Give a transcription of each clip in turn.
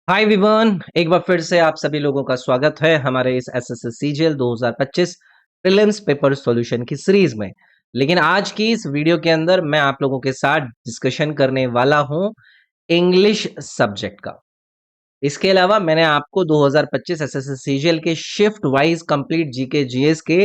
हाय Vivian, एक बार फिर से आप सभी लोगों का स्वागत है हमारे इस SSC CGL 2025 prelims paper solution की सीरीज में। लेकिन आज की इस वीडियो के अंदर मैं आप लोगों के साथ डिस्कशन करने वाला हूं इंग्लिश सब्जेक्ट का। इसके अलावा मैंने आपको 2025 एसएससी सीजीएल के shift wise complete GK GS के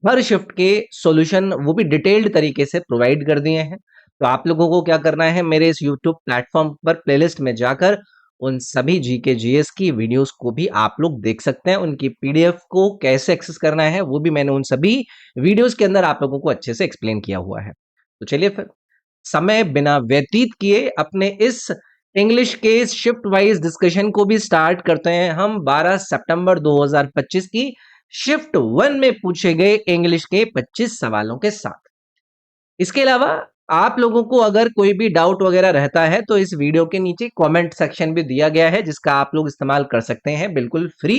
हर शिफ्ट के सॉल्यूशन वो भी डिटेल्ड तरीके से प्रोवाइड कर दिए हैं। तो आप लोगों को क्या करना है, मेरे इस यूट्यूब प्लेटफॉर्म पर प्लेलिस्ट में जाकर उन सभी जीके जीएस की वीडियोस को भी आप लोग देख सकते हैं। उनकी पीडीएफ को कैसे एक्सेस करना है वो भी मैंने उन सभी वीडियोस के अंदर आप लोगों को अच्छे से एक्सप्लेन किया हुआ है। तो चलिए फिर समय बिना व्यतीत किए अपने इस इंग्लिश के शिफ्ट वाइज डिस्कशन को भी स्टार्ट करते हैं हम 12 सितंबर 2025 की शिफ्ट 1 में पूछे गए इंग्लिश के 25 सवालों के साथ। इसके अलावा आप लोगों को अगर कोई भी डाउट वगैरह रहता है तो इस वीडियो के नीचे कमेंट सेक्शन भी दिया गया है जिसका आप लोग इस्तेमाल कर सकते हैं बिल्कुल फ्री।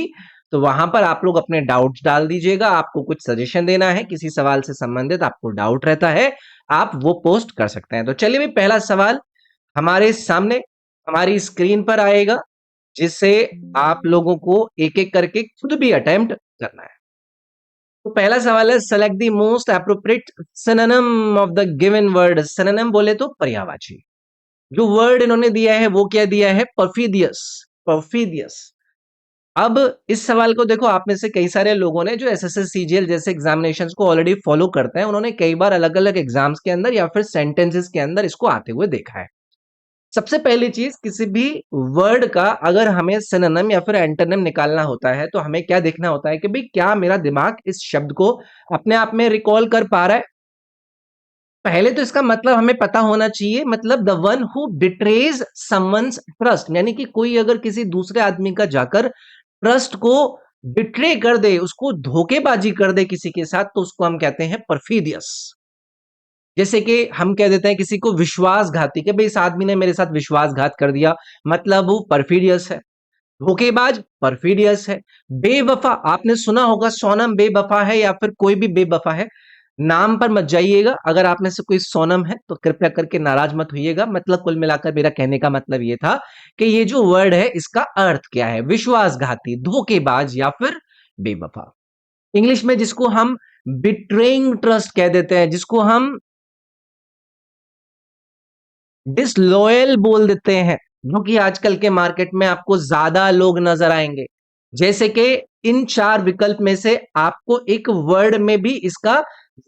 तो वहां पर आप लोग अपने डाउट्स डाल दीजिएगा। आपको कुछ सजेशन देना है, किसी सवाल से संबंधित आपको डाउट रहता है, आप वो पोस्ट कर सकते हैं। तो चलिए भी पहला सवाल हमारे सामने हमारी स्क्रीन पर आएगा, जिससे आप लोगों को एक एक करके खुद भी अटेम्प्ट करना है। तो पहला सवाल है, select the most appropriate synonym of the given word. Synonym बोले तो पर्यायवाची। जो वर्ड इन्होंने दिया है वो क्या दिया है? परफिडियस। परफिडियस। अब इस सवाल को देखो, आप में से कई सारे लोगों ने जो एसएससी सीजीएल जैसे एग्जामिनेशंस को ऑलरेडी फॉलो करते हैं, उन्होंने कई बार अलग अलग एग्जाम्स के अंदर या फिर सेंटेंसेस के अंदर इसको आते हुए देखा है। सबसे पहली चीज, किसी भी वर्ड का अगर हमें सिनोनिम या फिर एंटोनिम निकालना होता है तो हमें क्या देखना होता है कि भाई क्या मेरा दिमाग इस शब्द को अपने आप में रिकॉल कर पा रहा है। पहले तो इसका मतलब हमें पता होना चाहिए, मतलब the one who betrays someone's trust, यानी कि कोई अगर किसी दूसरे आदमी का जाकर ट्रस्ट को बिट्रे कर दे, उसको धोखेबाजी कर दे किसी के साथ, तो उसको हम कहते हैं परफिडियस। जैसे कि हम कह देते हैं किसी को विश्वासघाती, कि भाई इस आदमी ने मेरे साथ विश्वासघात कर दिया, मतलब वो परफिडियस है। धोखेबाज परफिडियस है। बेवफा, आपने सुना होगा सोनम बेवफा है या फिर कोई भी बेवफा है। नाम पर मत जाइएगा, अगर आप में से कोई सोनम है तो कृपया करके नाराज मत होइएगा। मतलब कुल मिलाकर मेरा कहने का मतलब ये था कि ये जो वर्ड है इसका अर्थ क्या है? विश्वासघाती, धोखेबाज या फिर बेवफा। इंग्लिश में जिसको हम बिट्रेइंग ट्रस्ट कह देते हैं, जिसको हम डिसलॉयल बोल देते हैं, जो कि आजकल के मार्केट में आपको ज्यादा लोग नजर आएंगे। जैसे कि इन चार विकल्प में से आपको एक वर्ड में भी इसका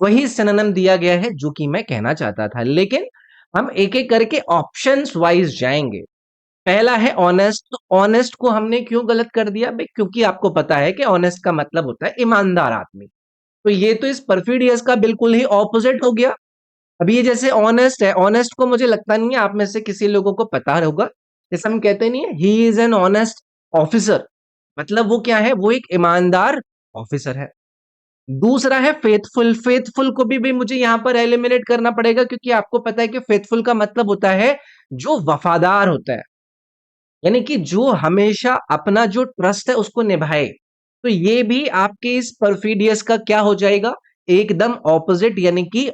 वही सिनोनिम दिया गया है जो कि मैं कहना चाहता था, लेकिन हम एक एक करके ऑप्शंस वाइज जाएंगे। पहला है ऑनेस्ट। तो ऑनेस्ट को हमने क्यों गलत कर दिया भाई? क्योंकि आपको पता है कि ऑनेस्ट का मतलब होता है ईमानदार आदमी। तो ये तो इस परफिडियस का बिल्कुल ही ऑपोजिट हो गया। अब ये जैसे ऑनेस्ट है, ऑनेस्ट को मुझे लगता नहीं है आप में से किसी लोगों को पता होगा। जैसे हम कहते नहीं है he is an honest officer, मतलब वो क्या है? वो एक ईमानदार ऑफिसर है। दूसरा है फेथफुल। फेथफुल को भी मुझे यहां पर एलिमिनेट करना पड़ेगा, क्योंकि आपको पता है कि फेथफुल का मतलब होता है जो वफादार होता है, यानी कि जो हमेशा अपना जो ट्रस्ट है उसको निभाए। तो ये भी आपके इस परफिडियस का क्या हो जाएगा? एकदम ऑपोजिट, यानी कि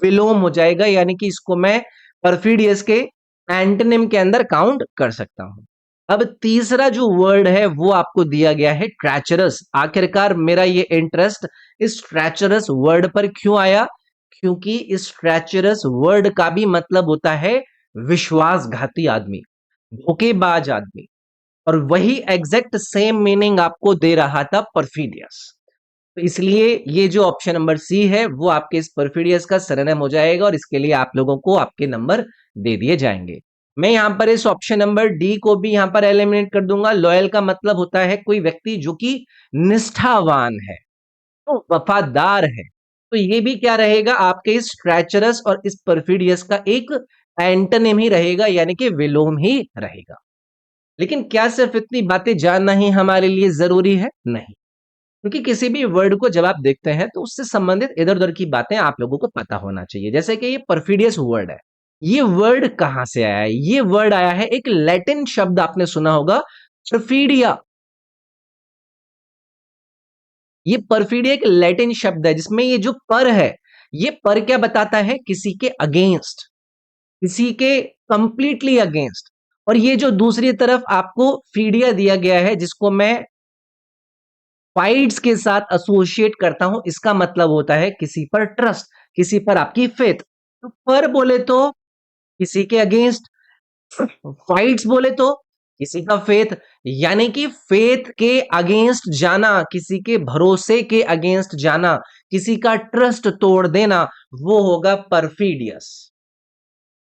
विलोम हो जाएगा। यानी कि इसको मैं परफिडियस के एंटोनिम के अंदर काउंट कर सकता हूं। अब तीसरा जो वर्ड है वो आपको दिया गया है ट्रैचरस। आखिरकार मेरा ये इंटरेस्ट इस ट्रैचरस वर्ड पर क्यों आया? क्योंकि इस ट्रैचरस वर्ड का भी मतलब होता है विश्वासघाती आदमी, धोखेबाज आदमी। और वही एग्जैक्ट सेम मीनिंग आपको दे रहा था परफिडियस। तो इसलिए ये जो ऑप्शन नंबर सी है वो आपके इस परफिडियस का सिनोनिम हो जाएगा, और इसके लिए आप लोगों को आपके नंबर दे दिए जाएंगे। मैं यहां पर इस ऑप्शन नंबर डी को भी यहां पर एलिमिनेट कर दूंगा। लॉयल का मतलब होता है कोई व्यक्ति जो कि निष्ठावान है, तो वफादार है। तो ये भी क्या रहेगा? आपके इस ट्रैचरस और इस परफिडियस का एक एंटोनिम ही रहेगा, यानी कि विलोम ही रहेगा। लेकिन क्या सिर्फ इतनी बातें जानना ही हमारे लिए जरूरी है? नहीं, क्योंकि किसी भी वर्ड को जब आप देखते हैं तो उससे संबंधित इधर उधर की बातें आप लोगों को पता होना चाहिए। जैसे कि ये परफिडियस वर्ड है, ये वर्ड कहां से आया है? ये वर्ड आया है, एक लैटिन शब्द आपने सुना होगा, परफिडिया। ये परफिडिया एक लैटिन शब्द है जिसमें ये जो पर है, ये पर क्या बताता है? किसी के अगेंस्ट, किसी के कंप्लीटली अगेंस्ट। और ये जो दूसरी तरफ आपको फीडिया दिया गया है, जिसको मैं फाइट्स के साथ एसोसिएट करता हूं, इसका मतलब होता है किसी पर ट्रस्ट, किसी पर आपकी फेथ। तो पर बोले तो किसी के अगेंस्ट, फाइट्स बोले तो किसी का फेथ, यानी कि फेथ के अगेंस्ट जाना, किसी के भरोसे के अगेंस्ट जाना, किसी का ट्रस्ट तोड़ देना, वो होगा परफीडियस।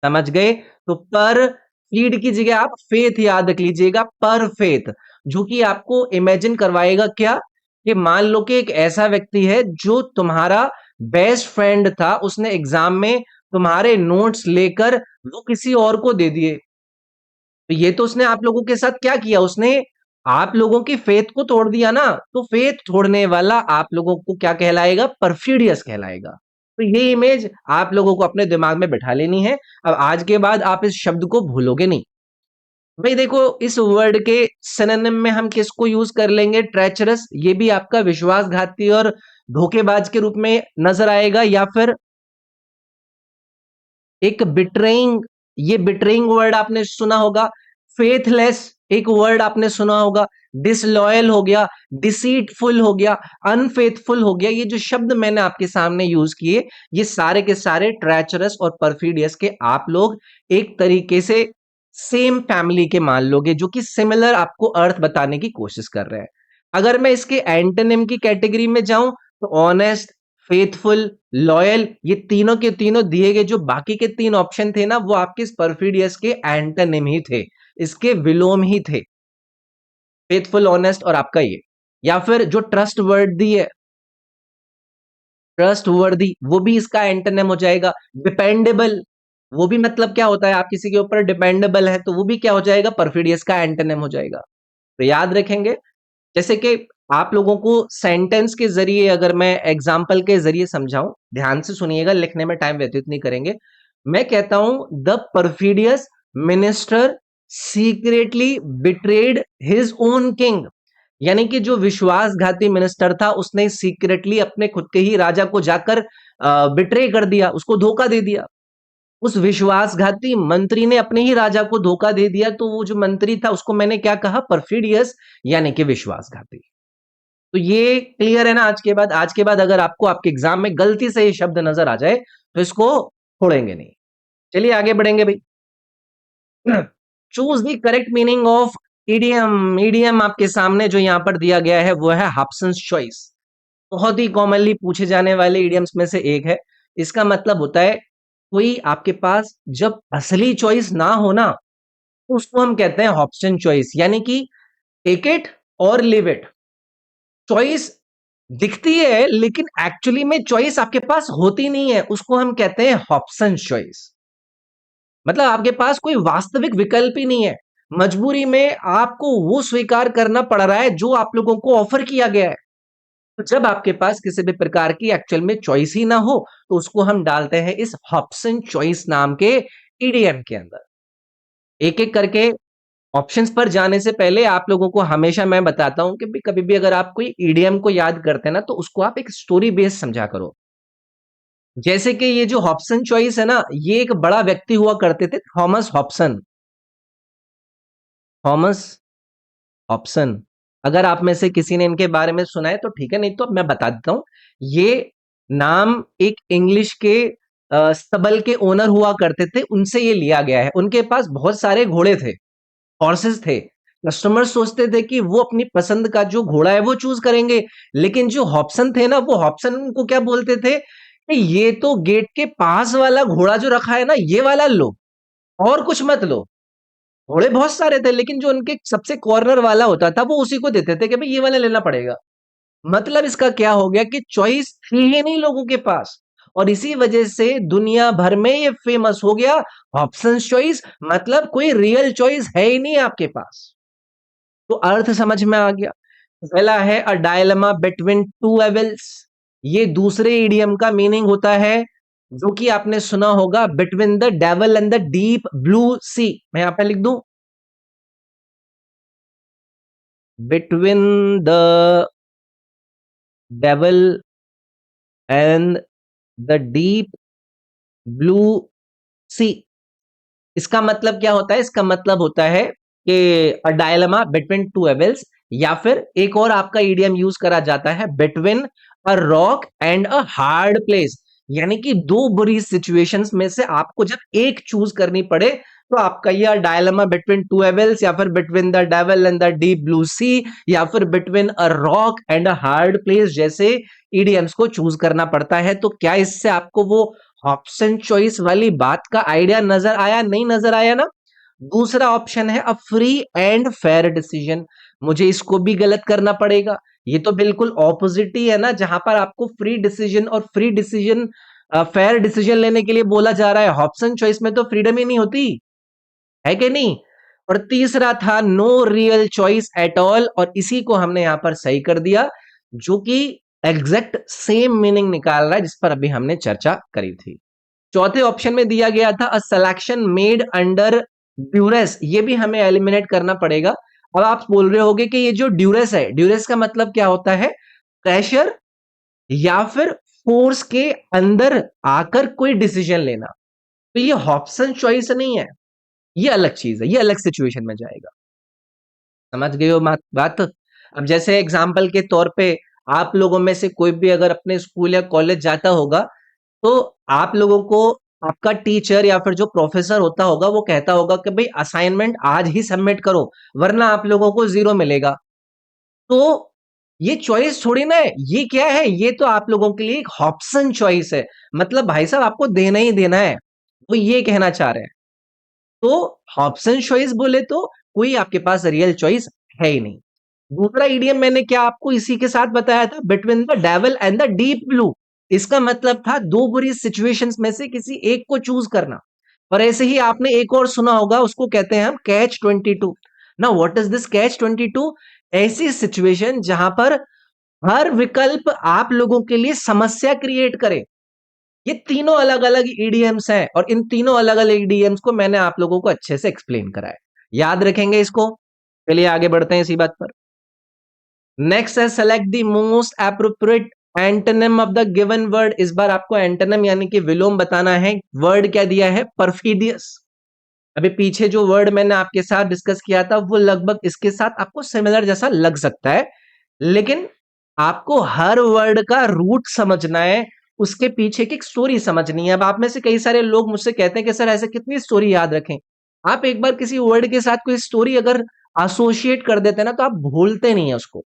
समझ गए? तो पर फीड की जगह आप फेथ याद रख लीजिएगा, पर फेथ, जो कि आपको इमेजिन करवाएगा क्या, कि मान लो कि एक ऐसा व्यक्ति है जो तुम्हारा बेस्ट फ्रेंड था, उसने एग्जाम में तुम्हारे नोट्स लेकर वो किसी और को दे दिए। तो ये तो उसने आप लोगों के साथ क्या किया, उसने आप लोगों की फेथ को तोड़ दिया ना। तो फेथ तोड़ने वाला आप लोगों को क्या कहलाएगा, परफिडियस कहलाएगा। तो ये इमेज आप लोगों को अपने दिमाग में बैठा लेनी है। अब आज के बाद आप इस शब्द को भूलोगे नहीं। भाई देखो, इस वर्ड के सिनोनिम में हम किसको यूज कर लेंगे, ट्रेचरस, ये भी आपका विश्वासघाती और धोखेबाज के रूप में नजर आएगा, या फिर एक बिट्रेइंग, ये बिट्रेइंग वर्ड आपने सुना होगा। फेथलेस एक वर्ड आपने सुना होगा। डिसलॉयल हो गया, डिसीटफुल हो गया, अनफेथफुल हो गया। ये जो शब्द मैंने आपके सामने यूज किए, ये सारे के सारे ट्रैचरस और परफिडियस के आप लोग एक तरीके से सेम फैमिली के मान लोगे, जो कि सिमिलर आपको अर्थ बताने की कोशिश कर रहे हैं। अगर मैं इसके एंटोनिम की कैटेगरी में जाऊं, तो ऑनेस्ट, फेथफुल, लॉयल, ये तीनों के तीनों दिए गए जो बाकी के तीन ऑप्शन थे ना, वो आपके परफिडियस के एंटोनिम ही थे, इसके विलोम ही थे। फेथफुल, ऑनेस्ट और आपका ये, या फिर जो ट्रस्ट वर्दी है, ट्रस्ट वर्दी, वो भी इसका एंटोनिम हो जाएगा। डिपेंडेबल, वो भी मतलब क्या होता है, आप किसी के ऊपर डिपेंडेबल है, तो वो भी क्या हो जाएगा, परफिडियस का एंटोनिम हो जाएगा। तो याद रखेंगे। जैसे कि आप लोगों को सेंटेंस के जरिए अगर मैं एग्जाम्पल के जरिए समझाऊं, ध्यान से सुनिएगा, लिखने में टाइम व्यतीत नहीं करेंगे। मैं कहता हूं the perfidious minister secretly betrayed his own king, यानी कि जो विश्वासघाती मिनिस्टर था, उसने सीक्रेटली अपने खुद के ही राजा को जाकर बिट्रे कर दिया, उसको धोखा दे दिया। उस विश्वासघाती मंत्री ने अपने ही राजा को धोखा दे दिया, तो वो जो मंत्री था उसको मैंने क्या कहा, परफिडियस, यानी कि विश्वासघाती। तो ये क्लियर है ना? आज के बाद, आज के बाद अगर आपको आपके एग्जाम में गलती से ये शब्द नजर आ जाए, तो इसको छोड़ेंगे नहीं। चलिए आगे बढ़ेंगे भाई। Choose the correct meaning of EDM. EDM आपके सामने जो यहां पर दिया गया है वो है हॉब्सन्स चॉइस। बहुत ही कॉमनली पूछे जाने वाले ईडियम्स में से एक है। इसका मतलब होता है कोई आपके पास जब असली चॉइस ना हो ना, तो उसको हम कहते हैं हॉब्सन चॉइस, यानी कि टेक इट और लिव इट। चॉइस दिखती है लेकिन एक्चुअली में चॉइस आपके पास होती नहीं है, उसको हम कहते हैं हॉब्सन चॉइस। मतलब आपके पास कोई वास्तविक विकल्प ही नहीं है, मजबूरी में आपको वो स्वीकार करना पड़ रहा है जो आप लोगों को ऑफर किया गया है। तो जब आपके पास किसी भी प्रकार की एक्चुअल में चॉइस ही ना हो, तो उसको हम डालते हैं इस हॉब्सन चॉइस नाम के ईडीएम के अंदर। एक एक करके ऑप्शंस पर जाने से पहले आप लोगों को हमेशा मैं बताता हूं कि भी कभी भी अगर आप कोई ईडीएम को याद करते हैं ना, तो उसको आप एक स्टोरी बेस्ड समझा करो। जैसे कि ये जो हॉब्सन चॉइस है ना, ये एक बड़ा व्यक्ति हुआ करते थे, थॉमस हॉब्सन। थॉमस हॉब्सन, अगर आप में से किसी ने इनके बारे में सुना है तो ठीक है, नहीं तो अब मैं बता देता हूं। ये नाम एक इंग्लिश के स्तबल के ओनर हुआ करते थे, उनसे ये लिया गया है। उनके पास बहुत सारे घोड़े थे, हॉर्सेस थे। कस्टमर सोचते थे कि वो अपनी पसंद का जो घोड़ा है वो चूज करेंगे, लेकिन जो हॉब्सन थे ना, वो हॉब्सन उनको क्या बोलते थे कि ये तो गेट के पास वाला घोड़ा जो रखा है ना, ये वाला लो, और कुछ मत लो। घोड़े बहुत सारे थे, लेकिन जो उनके सबसे कॉर्नर वाला होता था वो उसी को देते थे कि भाई ये वाला लेना पड़ेगा। मतलब इसका क्या हो गया कि चॉइस थी ही नहीं लोगों के पास, और इसी वजह से दुनिया भर में ये फेमस हो गया ऑप्शन चॉइस। मतलब कोई रियल चॉइस है ही नहीं आपके पास। तो अर्थ समझ में आ गया। पहला है a dilemma between two evils. ये दूसरे इडियम का मीनिंग होता है, जो कि आपने सुना होगा, between the devil and the deep blue sea. मैं यहां पे लिख दूं, between the devil and the deep blue sea. इसका मतलब क्या होता है? इसका मतलब होता है कि a dilemma between two evils, या फिर एक और आपका इडियम यूज करा जाता है, between a rock and a hard place. यानी कि दो बुरी सिचुएशंस में से आपको जब एक चूज करनी पड़े, तो आपका यह डायलेमा बिटवीन टू एविल्स, या फिर between the devil and the deep blue sea, या फिर between a rock and a hard place जैसे ईडीएम्स को चूज करना पड़ता है। तो क्या इससे आपको वो ऑप्शन चॉइस वाली बात का आइडिया नजर आया? नहीं नजर आया ना? दूसरा ऑप्शन है a free and fair decision. मुझे इसको भी गलत करना पड़ेगा। ये तो बिल्कुल ऑपोजिट ही है ना, जहां पर आपको फ्री डिसीजन और फ्री डिसीजन फेयर डिसीजन लेने के लिए बोला जा रहा है। ऑप्शन चॉइस में तो फ्रीडम ही नहीं होती, है कि नहीं? और तीसरा था no real choice at all, और इसी को हमने यहां पर सही कर दिया, जो कि एग्जैक्ट सेम मीनिंग निकाल रहा है जिस पर अभी हमने चर्चा करी थी। चौथे ऑप्शन में दिया गया था a selection made under duress. ये भी हमें एलिमिनेट करना पड़ेगा। अब आप बोल रहे होगे कि ये जो ड्यूरेस है, ड्यूरेस का मतलब क्या होता है? प्रेशर या फिर फोर्स के अंदर आकर कोई डिसीजन लेना। तो ये ऑप्शन चॉइस नहीं है, ये अलग चीज है, ये अलग सिचुएशन में जाएगा। समझ गए हो बात? अब जैसे एग्जाम्पल के तौर पे आप लोगों में से कोई भी अगर अपने स्कूल या कॉलेज जाता होगा, तो आप लोगों को आपका टीचर या फिर जो प्रोफेसर होता होगा वो कहता होगा कि भाई असाइनमेंट आज ही सबमिट करो, वरना आप लोगों को 0 मिलेगा। तो ये चॉइस थोड़ी ना है, ये क्या है? ये तो आप लोगों के लिए एक ऑप्शन चॉइस है। मतलब भाई साहब आपको देना ही देना है, वो ये कहना चाह रहे हैं। तो ऑप्शन चॉइस बोले तो कोई आपके पास रियल चॉइस है ही नहीं। दूसरा इडियम मैंने क्या आपको इसी के साथ बताया था, between the devil and the deep blue. इसका मतलब था दो बुरी सिचुएशंस में से किसी एक को चूज करना। और ऐसे ही आपने एक और सुना होगा, उसको कहते हैं हम कैच 22। ना व्हाट इज दिस कैच 22? ऐसी सिचुएशन जहां पर हर विकल्प आप लोगों के लिए समस्या क्रिएट करे। ये तीनों अलग अलग ईडीएम्स हैं, और इन तीनों अलग अलग ईडीएम्स को मैंने आप लोगों को अच्छे से एक्सप्लेन करा है। याद रखेंगे इसको? चलिए आगे बढ़ते हैं इसी बात पर। नेक्स्ट है select the most appropriate antonym of the given word. इस बार आपको एंटोनिम यानी कि विलोम बताना है। वर्ड क्या दिया है? परफिडियस। अभी पीछे जो वर्ड मैंने आपके साथ डिस्कस किया था वो लगभग इसके साथ आपको सिमिलर जैसा लग सकता है, लेकिन आपको हर वर्ड का रूट समझना है, उसके पीछे की एक स्टोरी समझनी है। अब आप में से कई सारे लोग मुझसे कहते हैं कि सर ऐसे कितनी स्टोरी याद रखें? आप एक बार किसी वर्ड के साथ कोई स्टोरी अगर एसोसिएट कर देते हैं ना, तो आप भूलते नहीं है उसको।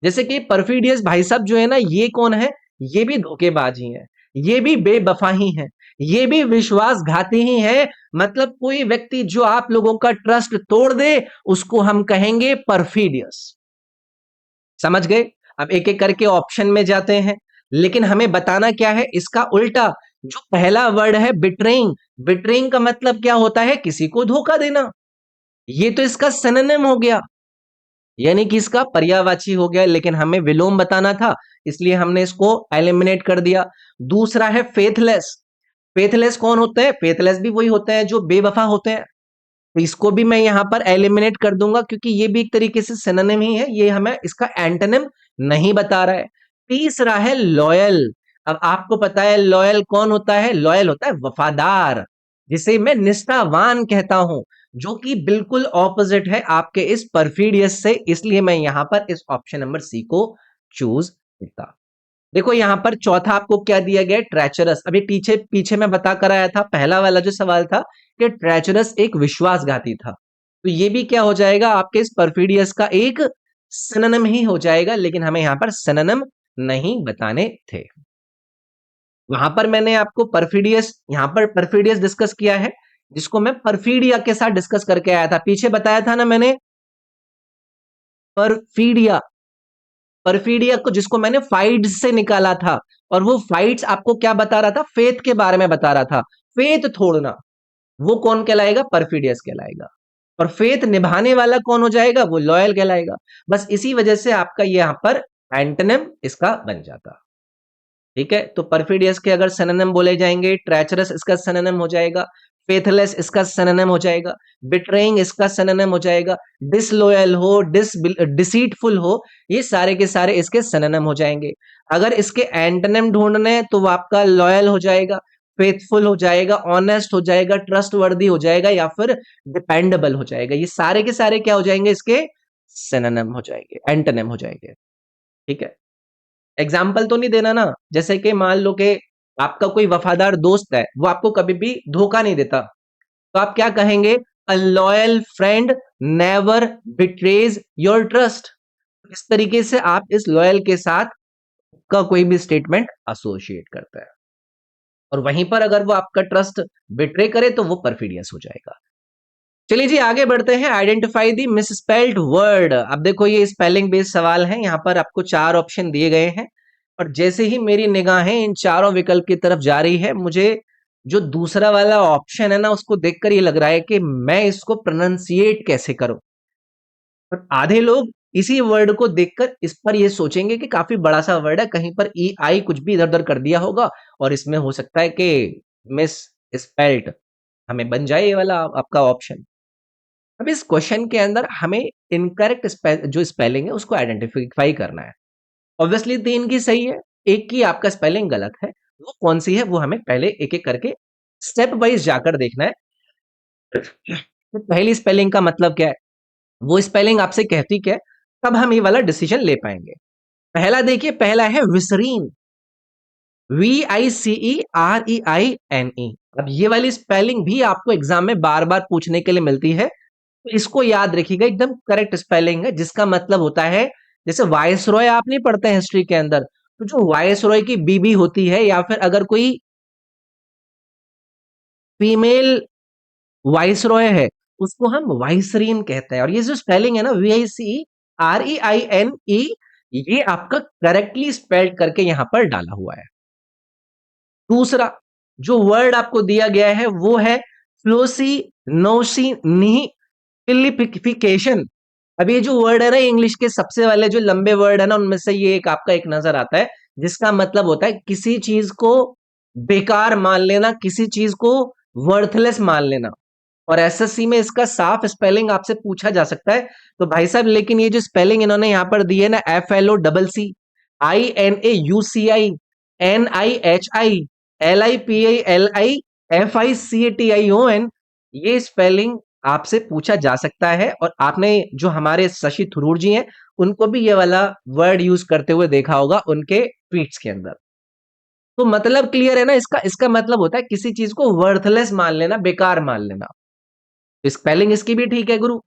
जैसे कि परफिडियस भाई साहब जो है ना, ये कौन है? ये भी धोखेबाज ही है, ये भी बेवफा ही है, ये भी विश्वासघाती ही है। मतलब कोई व्यक्ति जो आप लोगों का ट्रस्ट तोड़ दे, उसको हम कहेंगे परफिडियस। समझ गए? अब एक एक करके ऑप्शन में जाते हैं, लेकिन हमें बताना क्या है? इसका उल्टा। जो पहला वर्ड है बिट्रेइंग, बिट्रेइंग का मतलब क्या होता है? किसी को धोखा देना। ये तो इसका सिनोनिम हो गया, यानी कि इसका पर्यायवाची हो गया, लेकिन हमें विलोम बताना था, इसलिए हमने इसको एलिमिनेट कर दिया। दूसरा है फेथलेस। फेथलेस कौन होते हैं? फेथलेस भी वही होते हैं जो बेवफा होते हैं। तो इसको भी मैं यहां पर एलिमिनेट कर दूंगा, क्योंकि ये भी एक तरीके से सिनोनिम ही है, ये हमें इसका एंटोनिम नहीं बता रहा है। तीसरा है लॉयल। अब आपको पता है लॉयल कौन होता है? लॉयल होता है वफादार, जिसे मैं निष्ठावान कहता हूं, जो कि बिल्कुल ऑपोजिट है आपके इस परफिडियस से। इसलिए मैं यहां पर इस ऑप्शन नंबर सी को चूज करता। देखो यहां पर चौथा आपको क्या दिया गया? ट्रेचरस। अभी पीछे पीछे मैं बता कर आया था, पहला वाला जो सवाल था कि ट्रेचरस एक विश्वासघाती था, तो ये भी क्या हो जाएगा? आपके इस परफिडियस का एक सिनोनिम ही हो जाएगा, लेकिन हमें यहां पर सिनोनिम नहीं बताने थे। वहां पर मैंने आपको परफिडियस, यहां पर परफिडियस डिस्कस किया है, जिसको मैं परफीडिया के साथ डिस्कस करके आया था। पीछे बताया था ना मैंने, परफीडिया। परफीडिया को जिसको मैंने फाइट्स से निकाला था, और वो फाइट्स आपको क्या बता रहा था? फेथ के बारे में बता रहा था। फेथ तोड़ना, वो कौन कहलाएगा? परफिडियस कहलाएगा। और फेथ निभाने वाला कौन हो जाएगा? वो लॉयल कहलाएगा। बस इसी वजह से आपका यहां पर एंटोनिम इसका बन जाता। ठीक है, तो परफिडियस के अगर सिनोनिम बोले जाएंगे, ट्रेचरस इसका सिनोनिम हो जाएगा, फेथलेस इसका सिनोनिम हो जाएगा, बिट्रेइंग इसका सिनोनिम हो जाएगा, डिसलॉयल हो, डिसीटफुल हो, ये सारे के सारे इसके सिनोनिम हो जाएंगे। अगर इसके एंटोनिम ढूंढने हैं तो वो आपका लॉयल हो जाएगा, फेथफुल हो जाएगा, ऑनेस्ट हो जाएगा, ट्रस्टवर्दी हो जाएगा या फिर डिपेंडेबल हो जाएगा। ये सारे के सारे क्या हो जाएंगे, इसके सिनोनिम हो जाएंगे, एंटोनिम हो जाएंगे। ठीक है, एग्जाम्पल तो नहीं देना ना, जैसे कि मान लो कि आपका कोई वफादार दोस्त है, वो आपको कभी भी धोखा नहीं देता, तो आप क्या कहेंगे, अ loyal friend never betrays your trust. इस तरीके से आप इस लॉयल के साथ का कोई भी स्टेटमेंट एसोसिएट करता है, और वहीं पर अगर वो आपका ट्रस्ट बिट्रे करे तो वो परफिडियस हो जाएगा। चलिए जी आगे बढ़ते हैं। Identify the misspelled word. अब देखो ये स्पेलिंग बेस्ड सवाल है, यहाँ पर आपको 4 ऑप्शन दिए गए हैं, और जैसे ही मेरी निगाहें इन चारों विकल्प की तरफ जा रही है, मुझे जो दूसरा वाला ऑप्शन है ना, उसको देखकर ये लग रहा है कि मैं इसको प्रोनाउंसिएट कैसे करूं। और आधे लोग इसी वर्ड को देखकर इस पर ये सोचेंगे कि काफी बड़ा सा वर्ड है, कहीं पर ई आई कुछ भी इधर उधर कर दिया होगा, और इसमें हो सकता है कि मिस स्पेल्ट हमें बन जाए ये वाला आपका ऑप्शन। अब इस क्वेश्चन के अंदर हमें इनकरेक्ट जो स्पेलिंग है उसको आइडेंटिफाई करना है। ऑब्वियसली 3 की सही है, एक की आपका स्पेलिंग गलत है, वो कौन सी है वो हमें पहले एक एक करके स्टेप वाइज जाकर देखना है। तो पहली स्पेलिंग का मतलब क्या है, वो स्पेलिंग आपसे कहती क्या है, तब हम ये वाला डिसीजन ले पाएंगे। पहला देखिए, पहला है विसरीन, VICEREINE। अब ये वाली स्पेलिंग भी आपको एग्जाम में बार बार पूछने के लिए मिलती है, तो इसको याद रखिएगा, एकदम करेक्ट स्पेलिंग है, जिसका मतलब होता है, जैसे वायसरॉय आप नहीं पढ़ते हैं हिस्ट्री के अंदर, तो जो वायसरॉय की बीबी होती है या फिर अगर कोई फीमेल वाइसरॉय है, उसको हम वाइसरीन कहते हैं। और ये जो स्पेलिंग है ना, VICEREINE, ये आपका करेक्टली स्पेल्ड करके यहां पर डाला हुआ है। दूसरा जो वर्ड आपको दिया गया है वो है फ्लोसिनोसिनिफिकेशन। अब ये जो वर्ड है ना, इंग्लिश के सबसे वाले जो लंबे वर्ड है ना, उनमें से ये एक आपका एक नजर आता है, जिसका मतलब होता है किसी चीज को बेकार मान लेना, किसी चीज को वर्थलेस मान लेना। और एसएससी में इसका साफ स्पेलिंग आपसे पूछा जा सकता है। तो भाई साहब, लेकिन ये जो स्पेलिंग इन्होंने यहां पर दी है ना, FLOCCINIHI LIPILIFICATION, ये स्पेलिंग आपसे पूछा जा सकता है। और आपने जो हमारे शशि थरूर जी हैं, उनको भी ये वाला वर्ड यूज करते हुए देखा होगा उनके ट्वीट्स के अंदर। तो मतलब क्लियर है ना, इसका इसका मतलब होता है किसी चीज को वर्थलेस मान लेना, बेकार मान लेना। स्पेलिंग इसकी भी ठीक है गुरु।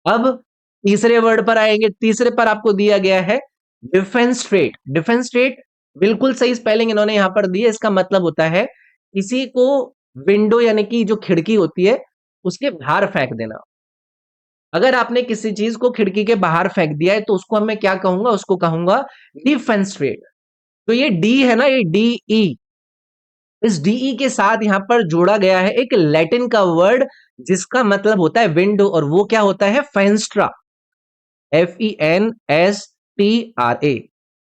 अब तीसरे वर्ड पर आएंगे, तीसरे पर आपको दिया गया है डिफेंस्ट्रेट। डिफेंस्ट्रेट बिल्कुल सही स्पेलिंग इन्होंने यहां पर दी है, इसका मतलब होता है किसी को विंडो यानी कि जो खिड़की होती है उसके बाहर फेंक देना। अगर आपने किसी चीज को खिड़की के बाहर फेंक दिया है तो उसको मैं क्या कहूंगा, उसको कहूंगा डिफेंस्ट्रेट। तो ये डी है ना, ये DE, इस डीई के साथ यहां पर जोड़ा गया है एक लैटिन का वर्ड, जिसका मतलब होता है विंडो, और वो क्या होता है, फेंस्ट्रा। FENSTRA।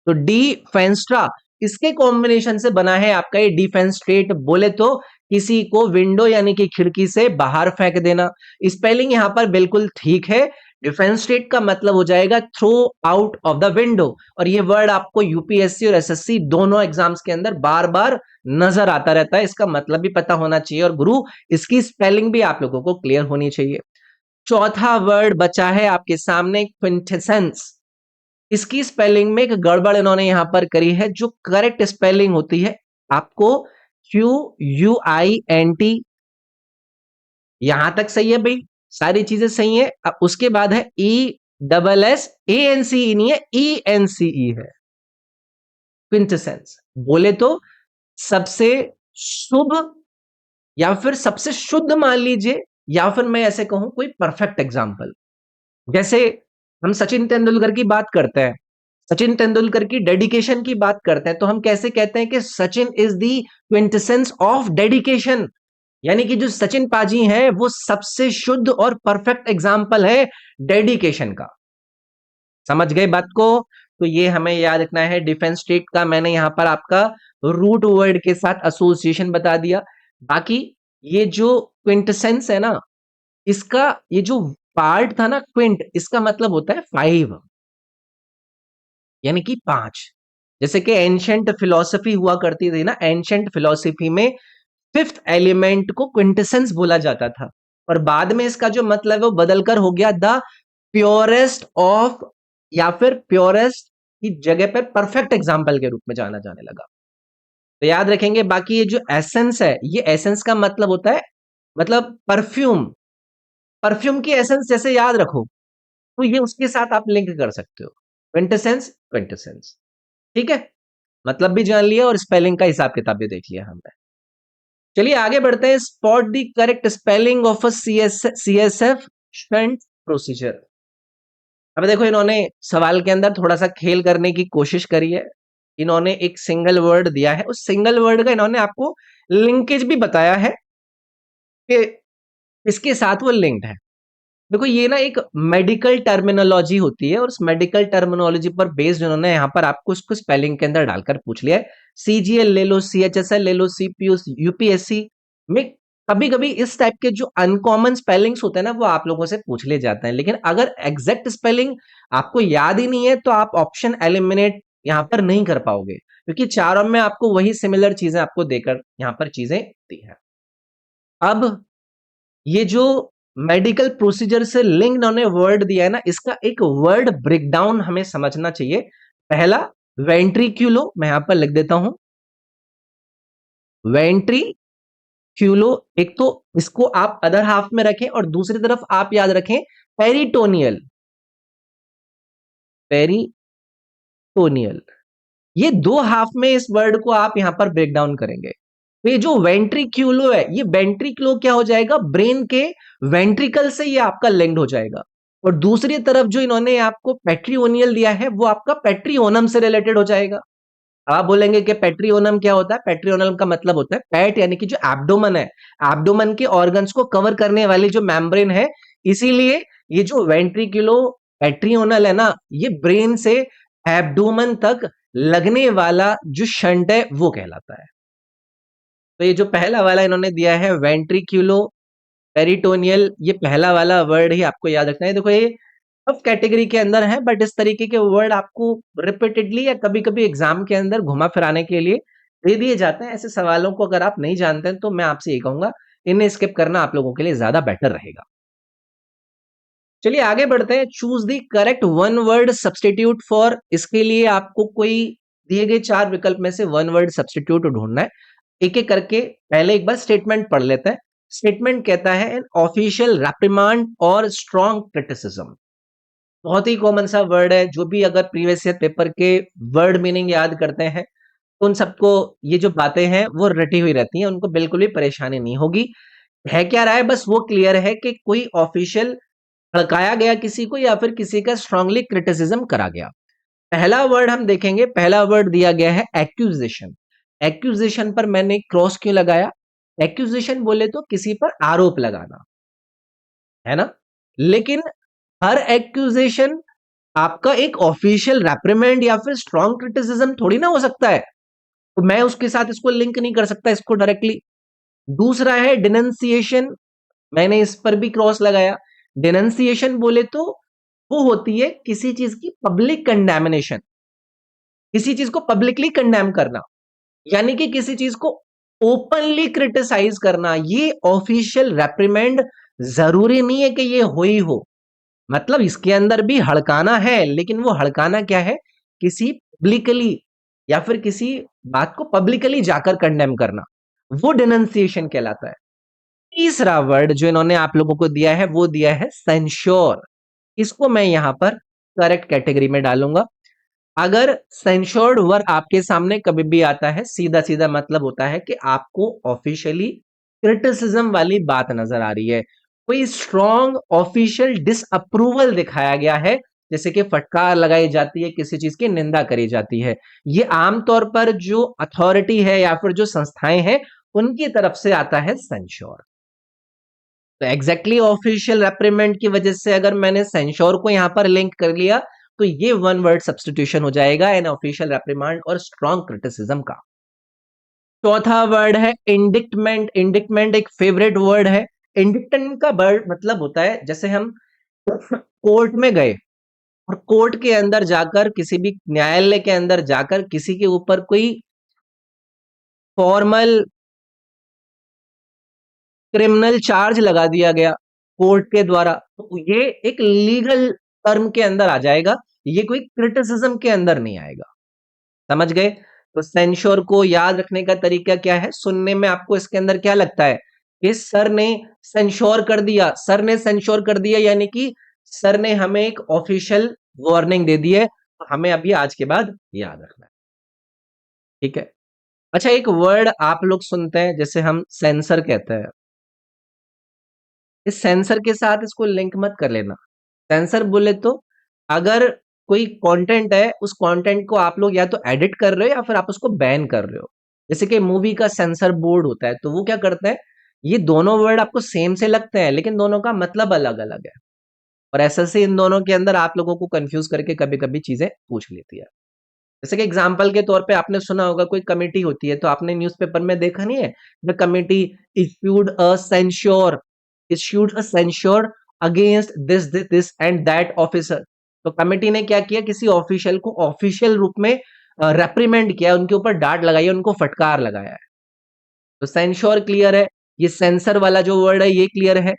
तो डी फेंस्ट्रा, इसके कॉम्बिनेशन से बना है आपका ये डिफेंस्ट्रेट। बोले तो किसी को विंडो यानी कि खिड़की से बाहर फेंक देना। स्पेलिंग यहां पर बिल्कुल ठीक है। डिफेंस्ट्रेट का मतलब हो जाएगा throw out of the window. और ये वर्ड आपको यूपीएससी और एसएससी दोनों एग्जाम्स के अंदर बार बार नजर आता रहता है, इसका मतलब भी पता होना चाहिए, और गुरु इसकी स्पेलिंग भी आप लोगों को क्लियर होनी चाहिए। चौथा वर्ड बचा है आपके सामने, क्विंटेसेंस। इसकी स्पेलिंग में एक गड़बड़ इन्होंने यहां पर करी है। जो करेक्ट स्पेलिंग होती है आपको QUINT, यहां तक सही है भाई, सारी चीजें सही है। अब उसके बाद है ESSANCE, नहीं है, ENCE है। क्विंटेसेंस बोले तो सबसे शुभ या फिर सबसे शुद्ध मान लीजिए, या फिर मैं ऐसे कहूं कोई परफेक्ट एग्जाम्पल। जैसे हम सचिन तेंदुलकर की बात करते हैं, सचिन तेंदुलकर की डेडिकेशन की बात करते हैं, तो हम कैसे कहते हैं कि Sachin is the quintessence of dedication. यानी कि जो सचिन पाजी हैं वो सबसे शुद्ध और परफेक्ट एग्जाम्पल है डेडिकेशन का। समझ गए बात को? तो ये हमें याद रखना है। डिफेंस स्टेट का मैंने यहां पर आपका रूट वर्ड के साथ एसोसिएशन बता दिया। बाकी ये जो क्विंटेसेंस है ना, इसका ये जो पार्ट था ना, क्विंट, इसका मतलब होता है 5, यानी कि 5। जैसे कि एंशंट फिलॉसफी हुआ करती थी ना, एंशंट फिलॉसफी में फिफ्थ एलिमेंट को क्विंटेसेंस बोला जाता था, और बाद में इसका जो मतलब है वो बदलकर हो गया द प्योरेस्ट ऑफ, या फिर प्योरेस्ट की जगह पर परफेक्ट एग्जाम्पल के रूप में जाना जाने लगा। तो याद रखेंगे, बाकी ये जो एसेंस है, ये एसेंस का मतलब होता है, मतलब परफ्यूम, परफ्यूम की एसेंस जैसे याद रखो, तो ये उसके साथ आप लिंक कर सकते हो, क्विंटेसेंस क्विंटेसेंस। ठीक है, मतलब भी जान लिया और स्पेलिंग का हिसाब किताब भी देख लिया हमने। चलिए आगे बढ़ते हैं। Spot the correct spelling of a CSF shunt procedure. अब देखो, इन्होंने सवाल के अंदर थोड़ा सा खेल करने की कोशिश करी है। इन्होंने एक सिंगल वर्ड दिया है, उस सिंगल वर्ड का इन्होंने आपको लिंकेज भी बताया है कि इसके साथ वो लिंक्ड है। देखो, ये ना एक मेडिकल टर्मिनोलॉजी होती है, और उस मेडिकल टर्मिनोलॉजी पर बेस्ड उन्होंने यहाँ पर आपको उसको स्पेलिंग के अंदर डालकर पूछ लिया है। CGL ले लो, CHSL ले लो, CPU, UPSC में कभी कभी इस टाइप के जो अनकॉमन स्पेलिंग्स होते हैं ना, वो आप लोगों से पूछ ले जाते हैं, लेकिन अगर एग्जैक्ट स्पेलिंग आपको याद ही नहीं है तो आप ऑप्शन एलिमिनेट यहाँ पर नहीं कर पाओगे, क्योंकि चारों में आपको वही सिमिलर चीजें आपको देकर यहाँ पर चीजें दी है। अब ये जो मेडिकल प्रोसीजर से लिंक उन्होंने वर्ड दिया है ना, इसका एक वर्ड ब्रेकडाउन हमें समझना चाहिए। पहला, वेंट्रिक्यूलो, मैं यहां पर लिख देता हूं, वेंट्रिक्यूलो। एक तो इसको आप अदर हाफ में रखें, और दूसरी तरफ आप याद रखें पेरिटोनियल, पेरिटोनियल। ये दो हाफ में इस वर्ड को आप यहां पर ब्रेक डाउन करेंगे। तो ये जो वेंट्रिक्यूलो है, ये वेंट्रिक्यूलो क्या हो जाएगा, ब्रेन के वेंट्रिकल से ये आपका लिंक्ड हो जाएगा। और दूसरी तरफ जो इन्होंने आपको पेट्रियोनियल दिया है, वो आपका पेट्रियोनम से रिलेटेड हो जाएगा। आप बोलेंगे कि पेट्रियोनम क्या होता है? पेट्रियोनम का मतलब होता है पैट, यानी कि जो एब्डोमन है, एब्डोमन के ऑर्गन्स को कवर करने वाली जो मेम्ब्रेन है। इसीलिए ये जो वेंट्रिकुलो पेट्रियोनल है ना, ये ब्रेन से एब्डोमन तक लगने वाला जो शंट है वो कहलाता है। तो ये जो पहला वाला इन्होंने दिया है वेंट्रिक्यूलो पेरिटोनियल, ये पहला वाला वर्ड ही आपको याद रखना है। देखो, ये सब कैटेगरी के अंदर है, बट इस तरीके के वर्ड आपको रिपीटेडली या कभी कभी एग्जाम के अंदर घुमा फिराने के लिए दे दिए जाते हैं। ऐसे सवालों को अगर आप नहीं जानते हैं तो मैं आपसे ये कहूंगा, इन्हें स्किप करना आप लोगों के लिए ज्यादा बेटर रहेगा। चलिए आगे बढ़ते हैं। Choose the correct one word substitute for, इसके लिए आपको कोई दिए गए चार विकल्प में से वन वर्ड सब्सटीट्यूट ढूंढना है। एक एक करके पहले एक बार स्टेटमेंट पढ़ लेते हैं। स्टेटमेंट कहता है एन ऑफिशियल रेप्रिमांड और स्ट्रॉन्ग क्रिटिसिज्म। बहुत ही कॉमन सा वर्ड है, जो भी अगर प्रीवियस ईयर पेपर के वर्ड मीनिंग याद करते हैं तो उन सबको ये जो बातें हैं वो रटी हुई रहती हैं, उनको बिल्कुल भी परेशानी नहीं होगी। है क्या रहा है, बस वो क्लियर है कि कोई ऑफिशियल भड़काया गया किसी को, या फिर किसी का स्ट्रांगली क्रिटिसिज्म करा गया। पहला वर्ड हम देखेंगे, पहला वर्ड दिया गया है एक्यूजेशन। एक्यूजेशन पर मैंने क्रॉस क्यों लगाया? एक्यूजेशन बोले तो किसी पर आरोप लगाना, है ना। लेकिन हर एक्यूजेशन आपका एक ऑफिशियल रेप्रिमेंड या फिर स्ट्रॉन्ग क्रिटिसिज्म थोड़ी ना हो सकता है, तो मैं उसके साथ इसको लिंक नहीं कर सकता इसको डायरेक्टली। दूसरा है डिनंसिएशन, मैंने इस पर भी क्रॉस लगाया। डिनंसिएशन बोले तो वो होती है किसी चीज की पब्लिक कंडेमिनेशन, किसी चीज को पब्लिकली कंडेम करना, यानी कि किसी चीज को ओपनली क्रिटिसाइज करना। ये ऑफिशियल रेप्रिमेंड जरूरी नहीं है कि ये हो ही हो, मतलब इसके अंदर भी हड़काना है, लेकिन वो हड़काना क्या है, किसी पब्लिकली या फिर किसी बात को पब्लिकली जाकर कंडेम करना, वो डिनंसिएशन कहलाता है। तीसरा वर्ड जो इन्होंने आप लोगों को दिया है वो दिया है सेंश्योर। इसको मैं यहां पर करेक्ट कैटेगरी में डालूंगा। अगर सेंश्योर्ड वर्ड आपके सामने कभी भी आता है, सीधा सीधा मतलब होता है कि आपको ऑफिशियली क्रिटिसिज्म वाली बात नजर आ रही है, कोई स्ट्रॉन्ग ऑफिशियल डिसअप्रूवल दिखाया गया है, जैसे कि फटकार लगाई जाती है, किसी चीज की निंदा करी जाती है। ये आमतौर पर जो अथॉरिटी है या फिर जो संस्थाएं हैं उनकी तरफ से आता है सेंश्योर। तो एग्जैक्टली ऑफिशियल रेप्रिमेंड की वजह से अगर मैंने सेंश्योर को यहां पर लिंक कर लिया, तो ये वन वर्ड सब्सटीट्यूशन हो जाएगा एन ऑफिशियल रेप्रिमांड और स्ट्रॉन्ग क्रिटिसिज्म का। चौथा वर्ड है इंडिक्टमेंट। इंडिक्टमेंट एक फेवरेट वर्ड है। इंडिक्टमेंट का वर्ड मतलब होता है, जैसे हम कोर्ट में गए और कोर्ट के अंदर जाकर, किसी भी न्यायालय के अंदर जाकर किसी के ऊपर कोई फॉर्मल क्रिमिनल चार्ज लगा दिया गया कोर्ट के द्वारा, तो ये एक लीगल टर्म के अंदर आ जाएगा, ये कोई क्रिटिसिज्म के अंदर नहीं आएगा। समझ गए? तो सेंश्योर को याद रखने का तरीका क्या है? सुनने में आपको इसके अंदर क्या लगता है कि सर ने सेंश्योर कर दिया, सर ने सेंश्योर कर दिया यानी कि सर ने हमें एक ऑफिशियल वार्निंग दे दी है, तो हमें अभी आज के बाद याद रखना है। ठीक है। अच्छा, एक वर्ड आप लोग सुनते हैं जैसे हम सेंसर कहते हैं, इस सेंसर के साथ इसको लिंक मत कर लेना। सेंसर बोले तो अगर कोई कंटेंट है, उस कंटेंट को आप लोग या तो एडिट कर रहे हो या फिर आप उसको बैन कर रहे हो। जैसे कि मूवी का सेंसर बोर्ड होता है, तो वो क्या करते हैं, ये दोनों वर्ड आपको सेम से लगते हैं लेकिन दोनों का मतलब अलग अलग है, और एसएससी इन दोनों के अंदर आप लोगों को कंफ्यूज करके कभी कभी चीजें पूछ लेती है। जैसे कि एग्जाम्पल के तौर पे आपने सुना होगा कोई कमेटी होती है, तो आपने न्यूज़पेपर में देखा नहीं है, the committee issued a censure, issued a censure against this this this and that officer. तो कमेटी ने क्या किया, किसी ऑफिशियल को ऑफिशियल रूप में रेप्रीमेंड किया, उनके ऊपर डांट लगाई है, उनको फटकार लगाया है। तो सेंश्योर क्लियर है, ये सेंसर वाला जो वर्ड है ये क्लियर है।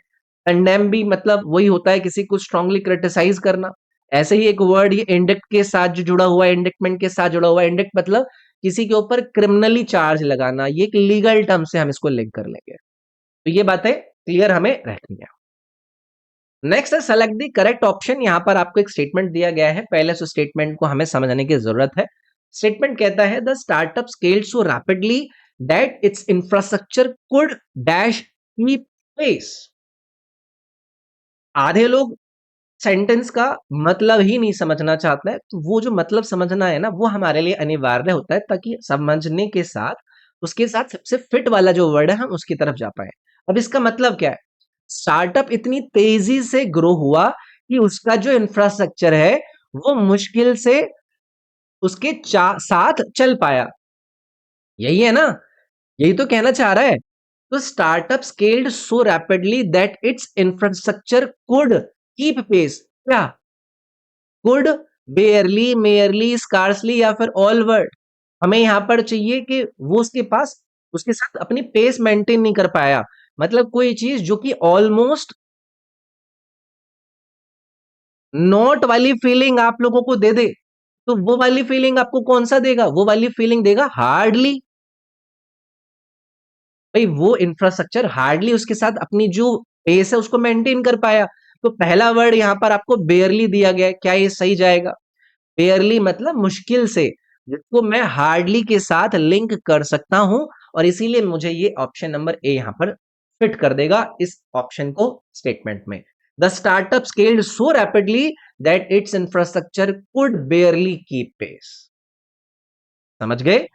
कंडेम भी मतलब वही होता है, किसी को स्ट्रांगली क्रिटिसाइज करना। ऐसे ही एक वर्ड ये इंडिक्ट के साथ जो जुड़ा हुआ है, इंडिक्टमेंट के साथ जुड़ा हुआ है, इंडिक्ट मतलब किसी के ऊपर क्रिमिनली चार्ज लगाना, ये एक लीगल टर्म से हम इसको लिंक कर लेंगे। तो ये बातें क्लियर हमें रखनी है। नेक्स्ट है सेलेक्ट द करेक्ट ऑप्शन। यहां पर आपको एक स्टेटमेंट दिया गया है, पहले उस स्टेटमेंट को हमें समझने की जरूरत है। स्टेटमेंट कहता है the startup scaled so rapidly that its infrastructure could dash keep pace. आधे लोग सेंटेंस का मतलब ही नहीं समझना चाहता है, तो वो जो मतलब समझना है ना, वो हमारे लिए अनिवार्य होता है ताकि समझने के साथ उसके साथ सबसे फिट वाला जो वर्ड है हम उसकी तरफ जा पाए। अब इसका मतलब क्या है, स्टार्टअप इतनी तेजी से ग्रो हुआ कि उसका जो इंफ्रास्ट्रक्चर है वो मुश्किल से उसके साथ चल पाया। यही है ना, यही तो कहना चाह रहा है। तो startup scaled so rapidly that its infrastructure could keep pace. क्या कुड, बेयरली, मेयरली, स्कार्सली या फिर ऑल वर्ड? हमें यहां पर चाहिए कि वो उसके पास उसके साथ अपनी पेस मेंटेन नहीं कर पाया, मतलब कोई चीज जो कि ऑलमोस्ट नॉट वाली फीलिंग आप लोगों को दे दे, तो वो वाली फीलिंग आपको कौन सा देगा, वो वाली फीलिंग देगा हार्डली। भाई वो इंफ्रास्ट्रक्चर हार्डली उसके साथ अपनी जो पेस है उसको मेंटेन कर पाया। तो पहला वर्ड यहां पर आपको बेयरली दिया गया है, क्या ये सही जाएगा? बेयरली मतलब मुश्किल से, जिसको मैं हार्डली के साथ लिंक कर सकता हूं, और इसीलिए मुझे ये ऑप्शन नंबर ए यहां पर फिट कर देगा इस ऑप्शन को स्टेटमेंट में। The startup scaled so rapidly that its infrastructure could barely keep pace. समझ गए?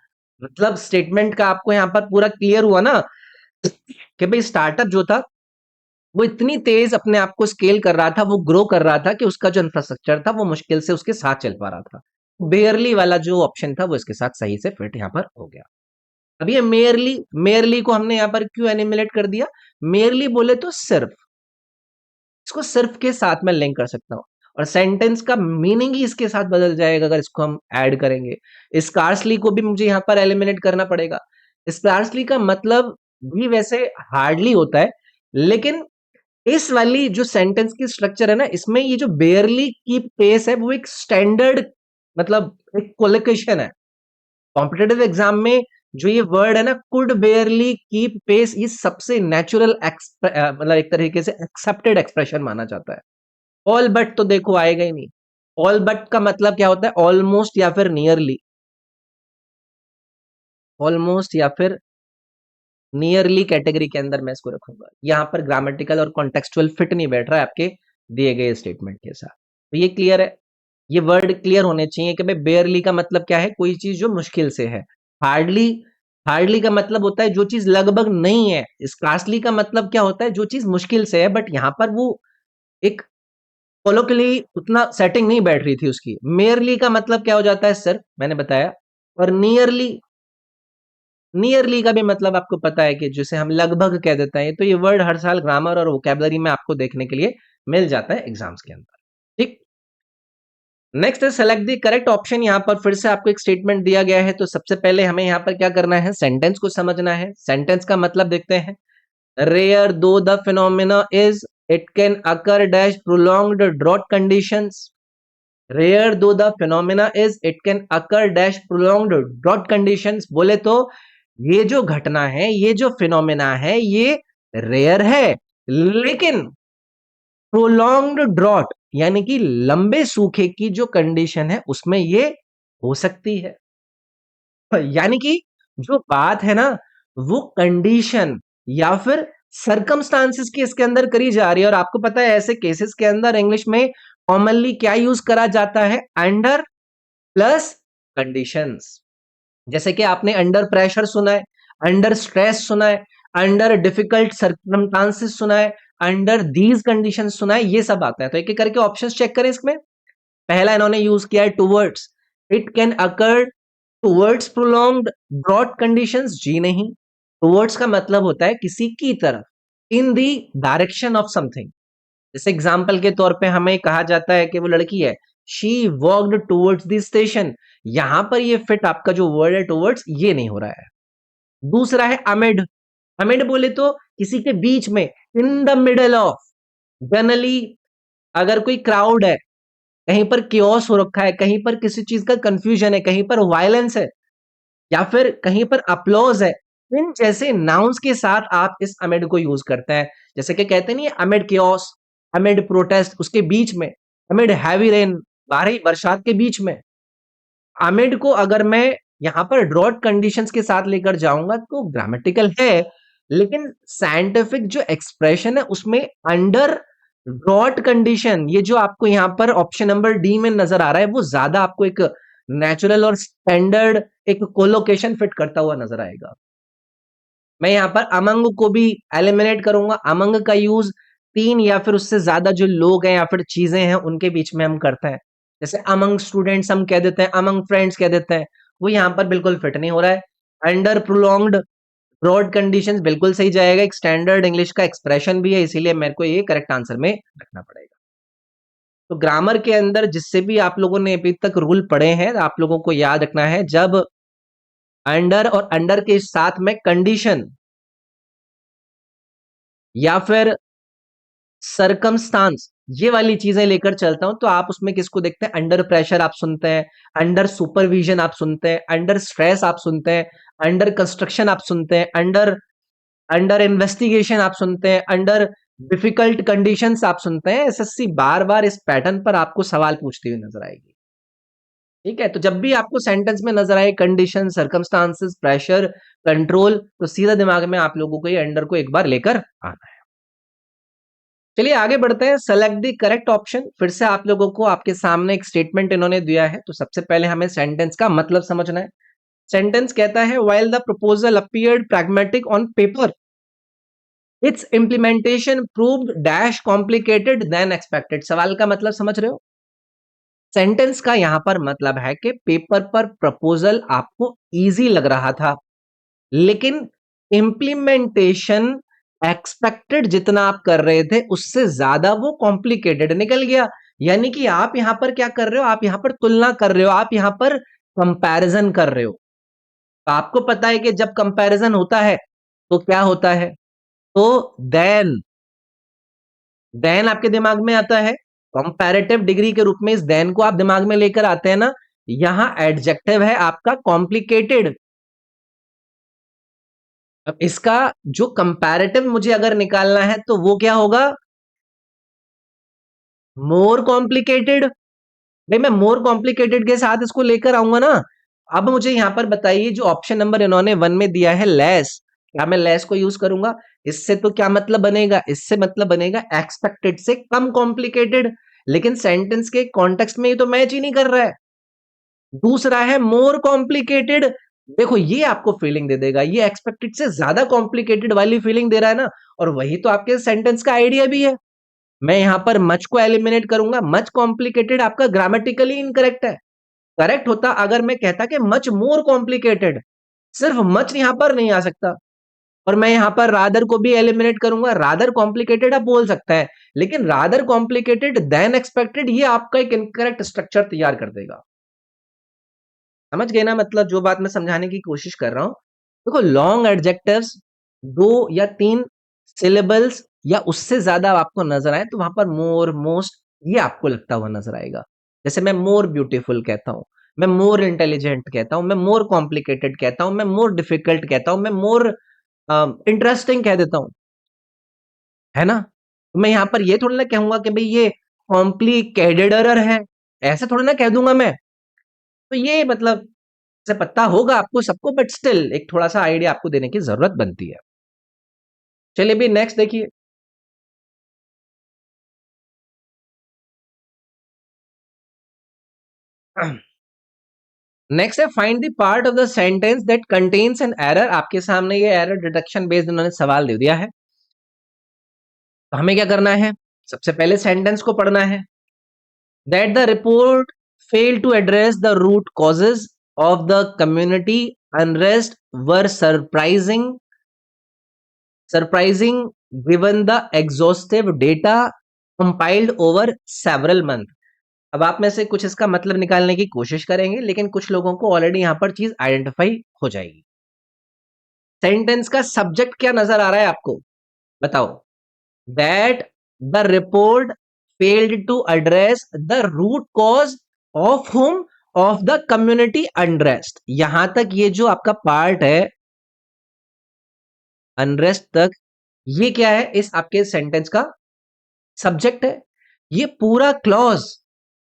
मतलब स्टेटमेंट का आपको यहां पर पूरा क्लियर हुआ ना कि भाई स्टार्टअप जो था वो इतनी तेज अपने आप को स्केल कर रहा था, वो ग्रो कर रहा था कि उसका जो इंफ्रास्ट्रक्चर था वो मुश्किल से उसके साथ चल पा रहा था। बेयरली वाला जो ऑप्शन था वो इसके साथ सही से फिट यहाँ पर हो गया। अब ये मेयरली, मेयरली को हमने यहाँ पर क्यों एनिमुलेट कर दिया? मेयरली बोले तो सिर्फ, इसको सिर्फ के साथ मैं लिंक कर सकता हूँ, और सेंटेंस का मीनिंग ही इसके साथ बदल जाएगा अगर इसको हम ऐड करेंगे। स्कार्सली को भी मुझे यहाँ पर एलिमिनेट करना पड़ेगा। स्कार्सली का मतलब भी वैसे हार्डली होता है, लेकिन इस वाली जो सेंटेंस की स्ट्रक्चर है ना, इसमें ये जो बेयरली कीप पेस है वो एक स्टैंडर्ड, मतलब एक कोलोकेशन है। कॉम्पिटेटिव एग्जाम में जो ये वर्ड है ना, कुड बेयरली कीप पेस, ये सबसे नेचुरल मतलब एक तरीके से एक्सेप्टेड एक्सप्रेशन माना जाता है। ऑल बट तो देखो आएगा ही नहीं। ऑल बट का मतलब क्या होता है? ऑलमोस्ट या फिर नियरली, ऑलमोस्ट या फिर नियरली कैटेगरी के अंदर मैं इसको रखूंगा। यहां पर ग्रामेटिकल और कॉन्टेक्सचुअल फिट नहीं बैठ रहा है आपके दिए गए स्टेटमेंट के साथ। तो ये क्लियर है, ये वर्ड क्लियर होने चाहिए कि भाई बेयरली का मतलब क्या है, कोई चीज जो मुश्किल से है। हार्डली, हार्डली का मतलब होता है जो चीज लगभग नहीं है। स्कार्सली का मतलब क्या होता है, जो चीज मुश्किल से है, बट यहां पर वो एक कोलोकियली उतना सेटिंग नहीं बैठ रही थी उसकी। मेयरली का मतलब क्या हो जाता है सर, मैंने बताया। और नियरली, नियरली का भी मतलब आपको पता है कि जिसे हम लगभग कह देते हैं। तो ये वर्ड हर साल ग्रामर और वोकैबुलरी में आपको देखने के लिए मिल जाता है एग्जाम्स के अंदर। ठीक, नेक्स्ट है सेलेक्ट द करेक्ट ऑप्शन। यहां पर फिर से आपको एक स्टेटमेंट दिया गया है, तो सबसे पहले हमें यहां पर क्या करना है, सेंटेंस को समझना है। सेंटेंस का मतलब देखते हैं। Rare though the phenomena is, it can occur dash prolonged drought conditions. Rare though the phenomena is, it can occur dash prolonged drought conditions. बोले तो ये जो घटना है, ये जो फिनोमिना है, ये रेयर है, लेकिन प्रोलॉन्ग्ड ड्रॉट यानी कि लंबे सूखे की जो कंडीशन है उसमें ये हो सकती है। यानी कि जो बात है ना, वो कंडीशन या फिर सरकमस्टांसेस की इसके अंदर करी जा रही है। और आपको पता है ऐसे केसेस के अंदर इंग्लिश में कॉमनली क्या यूज करा जाता है? Under plus conditions. जैसे कि आपने अंडर प्रेशर सुना है, अंडर स्ट्रेस सुना है, अंडर डिफिकल्ट सर्कमस्टांसेस सुना है, अंडर दीज कंडीशंस सुना है, ये सब आता है। तो एक एक करके ऑप्शंस चेक करें इसमें। पहला इन्होंने यूज किया है towards, it can occur towards prolonged drought conditions. जी नहीं, टूवर्ड्स का मतलब होता है किसी की तरफ, in the direction of something. जैसे एग्जाम्पल के तौर पे हमें कहा जाता है कि वो लड़की है, she walked towards the station. यहां पर ये फिट आपका जो वर्ड है टूवर्ड्स, ये नहीं हो रहा है। दूसरा है अमिड। अमिड बोले तो किसी के बीच में, in the middle of. Generally अगर कोई क्राउड है, कहीं पर कियोस हो रखा है, कहीं पर किसी चीज का कंफ्यूजन है, कहीं पर वायलेंस है, या फिर कहीं पर अप्लॉज है, इन जैसे नाउन्स के साथ आप इस अमिड को यूज करते हैं। जैसे कि कहते नहीं है अमिड कियोस, अमिड प्रोटेस्ट, उसके बीच में, अमिड हैवी रेन, भारी बरसात के बीच में। अमिड को अगर मैं यहां पर ड्रॉट कंडीशंस के साथ लेकर जाऊंगा तो ग्रामेटिकल है, लेकिन साइंटिफिक जो एक्सप्रेशन है उसमें अंडर ड्रॉट कंडीशन, ये जो आपको यहां पर ऑप्शन नंबर डी में नजर आ रहा है, वो ज्यादा आपको एक नेचुरल और स्टैंडर्ड एक कोलोकेशन फिट करता हुआ नजर आएगा। मैं यहाँ पर अमंग को भी एलिमिनेट करूंगा। अमंग का यूज तीन या फिर उससे ज्यादा जो लोग हैं या फिर चीजें हैं उनके बीच में हम करते हैं। जैसे अमंग स्टूडेंट्स हम कह देते हैं, अमंग फ्रेंड्स कह देते हैं, वो यहाँ पर बिल्कुल फिट नहीं हो रहा है। अंडर प्रोलॉन्ग्ड ब्रॉड कंडीशंस बिल्कुल सही जाएगा, एक स्टैंडर्ड इंग्लिश का एक्सप्रेशन भी है, इसीलिए मेरे को ये करेक्ट आंसर में रखना पड़ेगा। तो ग्रामर के अंदर जिससे भी आप लोगों ने अभी तक रूल पढ़े हैं, आप लोगों को याद रखना है, जब अंडर और अंडर के साथ में कंडीशन या फिर सरकमस्टांस, ये वाली चीजें लेकर चलता हूं, तो आप उसमें किसको देखते हैं? अंडर प्रेशर आप सुनते हैं, अंडर सुपरविजन आप सुनते हैं, अंडर स्ट्रेस आप सुनते हैं, अंडर कंस्ट्रक्शन आप सुनते हैं, अंडर अंडर इन्वेस्टिगेशन आप सुनते हैं, अंडर डिफिकल्ट कंडीशंस आप सुनते हैं। एसएससी बार बार इस पैटर्न पर आपको सवाल पूछती हुई नजर आएगी। ठीक है, तो जब भी आपको सेंटेंस में नजर आए कंडीशन, सर्कमस्टांसेस, प्रेशर, कंट्रोल, तो सीधा दिमाग में आप लोगों को ये अंडर को एक बार लेकर आना है। चलिए आगे बढ़ते हैं। Select the correct option. फिर से आप लोगों को आपके सामने एक स्टेटमेंट इन्होंने दिया है, तो सबसे पहले हमें सेंटेंस का मतलब समझना है। सेंटेंस कहता है while the proposal appeared pragmatic on paper, it's implementation proved dash complicated then expected. सवाल का मतलब समझ रहे हो? सेंटेंस का यहां पर मतलब है कि पेपर पर प्रपोजल आपको इजी लग रहा था, लेकिन इम्प्लीमेंटेशन एक्सपेक्टेड जितना आप कर रहे थे उससे ज्यादा वो कॉम्प्लिकेटेड निकल गया। यानी कि आप यहां पर क्या कर रहे हो? आप यहां पर तुलना कर रहे हो, आप यहां पर कंपैरिजन कर रहे हो। तो आपको पता है कि जब कंपैरिजन होता है तो क्या होता है? तो देन, देन आपके दिमाग में आता है, कंपैरेटिव डिग्री के रूप में इस देन को आप दिमाग में लेकर आते हैं ना। यहां एडजेक्टिव है आपका कॉम्प्लिकेटेड। अब इसका जो कंपैरेटिव मुझे अगर निकालना है तो वो क्या होगा? More complicated. भाई मैं मोर कॉम्प्लिकेटेड के साथ इसको लेकर आऊंगा ना। अब मुझे यहां पर बताइए, जो ऑप्शन नंबर इन्होंने वन में दिया है लेस, क्या मैं लेस को यूज करूंगा? इससे तो क्या मतलब बनेगा? इससे मतलब बनेगा एक्सपेक्टेड से कम कॉम्प्लिकेटेड, लेकिन सेंटेंस के कॉन्टेक्स्ट में ये तो मैच ही नहीं कर रहा है। दूसरा है मोर कॉम्प्लिकेटेड। देखो ये आपको फीलिंग दे देगा, ये एक्सपेक्टेड से ज्यादा कॉम्प्लिकेटेड वाली फीलिंग दे रहा है ना, और वही तो आपके सेंटेंस का आइडिया भी है। मैं यहां पर मच को एलिमिनेट करूंगा। मच कॉम्प्लिकेटेड आपका ग्रामेटिकली इनकरेक्ट है। करेक्ट होता अगर मैं कहता कि मच मोर कॉम्प्लिकेटेड, सिर्फ मच यहां पर नहीं आ सकता। और मैं यहां पर रादर को भी एलिमिनेट करूंगा। रादर कॉम्प्लिकेटेड आप बोल सकता है, लेकिन रादर कॉम्प्लिकेटेड देन एक्सपेक्टेड, ये आपका एक इनकरेक्ट स्ट्रक्चर तैयार कर देगा। समझ गए ना? मतलब जो बात मैं समझाने की कोशिश कर रहा हूं, देखो लॉन्ग एडजेक्टिव्स दो या तीन सिलेबल्स या उससे ज्यादा आपको नजर आए तो वहां पर मोर, मोस्ट ये आपको लगता हुआ नजर आएगा। जैसे मैं मोर ब्यूटीफुल कहता हूं, मैं मोर इंटेलिजेंट कहता हूं, मैं मोर कॉम्प्लिकेटेड कहता हूं, मैं मोर डिफिकल्ट कहता हूं, मैं मोर इंटरेस्टिंग कह देता हूं, है ना? तो मैं यहाँ पर ये थोड़ी ना कहूंगा कि भाई ये कॉम्प्लिकेटेडर है, ऐसे थोड़ी ना कह दूंगा मैं। तो ये मतलब से पता होगा आपको सबको, बट स्टिल एक थोड़ा सा आइडिया आपको देने की जरूरत बनती है। चलिए भी नेक्स्ट देखिए। नेक्स्ट है find the part of the sentence that contains an error. आपके सामने ये एरर डिटेक्शन बेस्ड उन्होंने सवाल दे दिया है। तो हमें क्या करना है? सबसे पहले सेंटेंस को पढ़ना है। That the report fail to address the root causes of the community unrest were surprising given the exhaustive data compiled over several month. अब आप में से कुछ इसका मतलब निकालने की कोशिश करेंगे, लेकिन कुछ लोगों को ऑलरेडी यहां पर चीज आइडेंटिफाई हो जाएगी। सेंटेंस का सब्जेक्ट क्या नजर आ रहा है आपको? बताओ। That the report failed to address the root cause of home of the community unrest. यहां तक ये जो आपका पार्ट है अनरेस्ट तक, ये क्या है इस आपके सेंटेंस का? सब्जेक्ट है। ये पूरा क्लॉज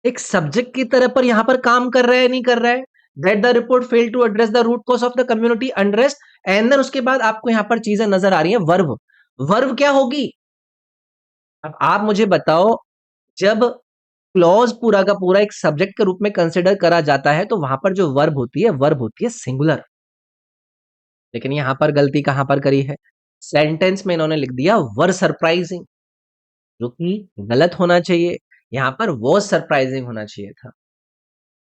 एक सब्जेक्ट की तरह पर यहां पर काम कर रहा है, नहीं कर रहा है? That the report fail to address the root cause of the community unrest, and then उसके बाद आपको यहां पर चीजें नजर आ रही है। वर्ब, वर्ब क्या होगी? अब आप मुझे बताओ, जब क्लॉज पूरा का पूरा एक सब्जेक्ट के रूप में कंसिडर करा जाता है तो वहां पर जो वर्ब होती है, वर्ब होती है सिंगुलर। लेकिन यहां पर गलती कहां पर करी है? सेंटेंस में इन्होंने लिख दिया वर सरप्राइजिंग, जो कि गलत होना चाहिए। यहां पर वो सरप्राइजिंग होना चाहिए था।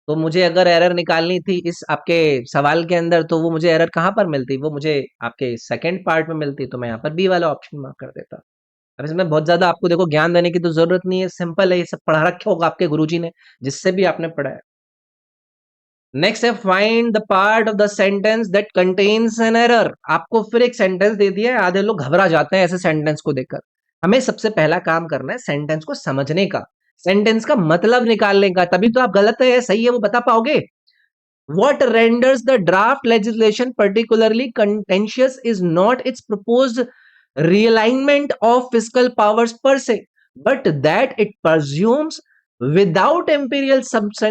तो मुझे अगर एरर निकालनी थी इस आपके सवाल के अंदर, तो वो मुझे एरर कहां पर मिलती? वो मुझे आपके सेकंड पार्ट में मिलती। तो मैं यहाँ पर बी वाला ऑप्शन मार्क कर देता। अब इसमें बहुत ज्यादा आपको देखो ज्ञान देने की तो जरूरत नहीं है, सिंपल है, ये सब पढ़ा रखा होगा आपके गुरुजी ने, जिससे भी आपने पढ़ा है। नेक्स्ट है find the part of the sentence that contains an error. आपको फिर एक सेंटेंस दे दिया है, आधे लोग घबरा जाते हैं ऐसे सेंटेंस को देखकर। हमें सबसे पहला काम करना है सेंटेंस को समझने का, सेंटेंस का मतलब निकालने का, तभी तो आप गलत है सही है वो बता पाओगे। What renders the draft legislation particularly contentious is not its proposed realignment of fiscal powers per se, but that it presumes, without empirical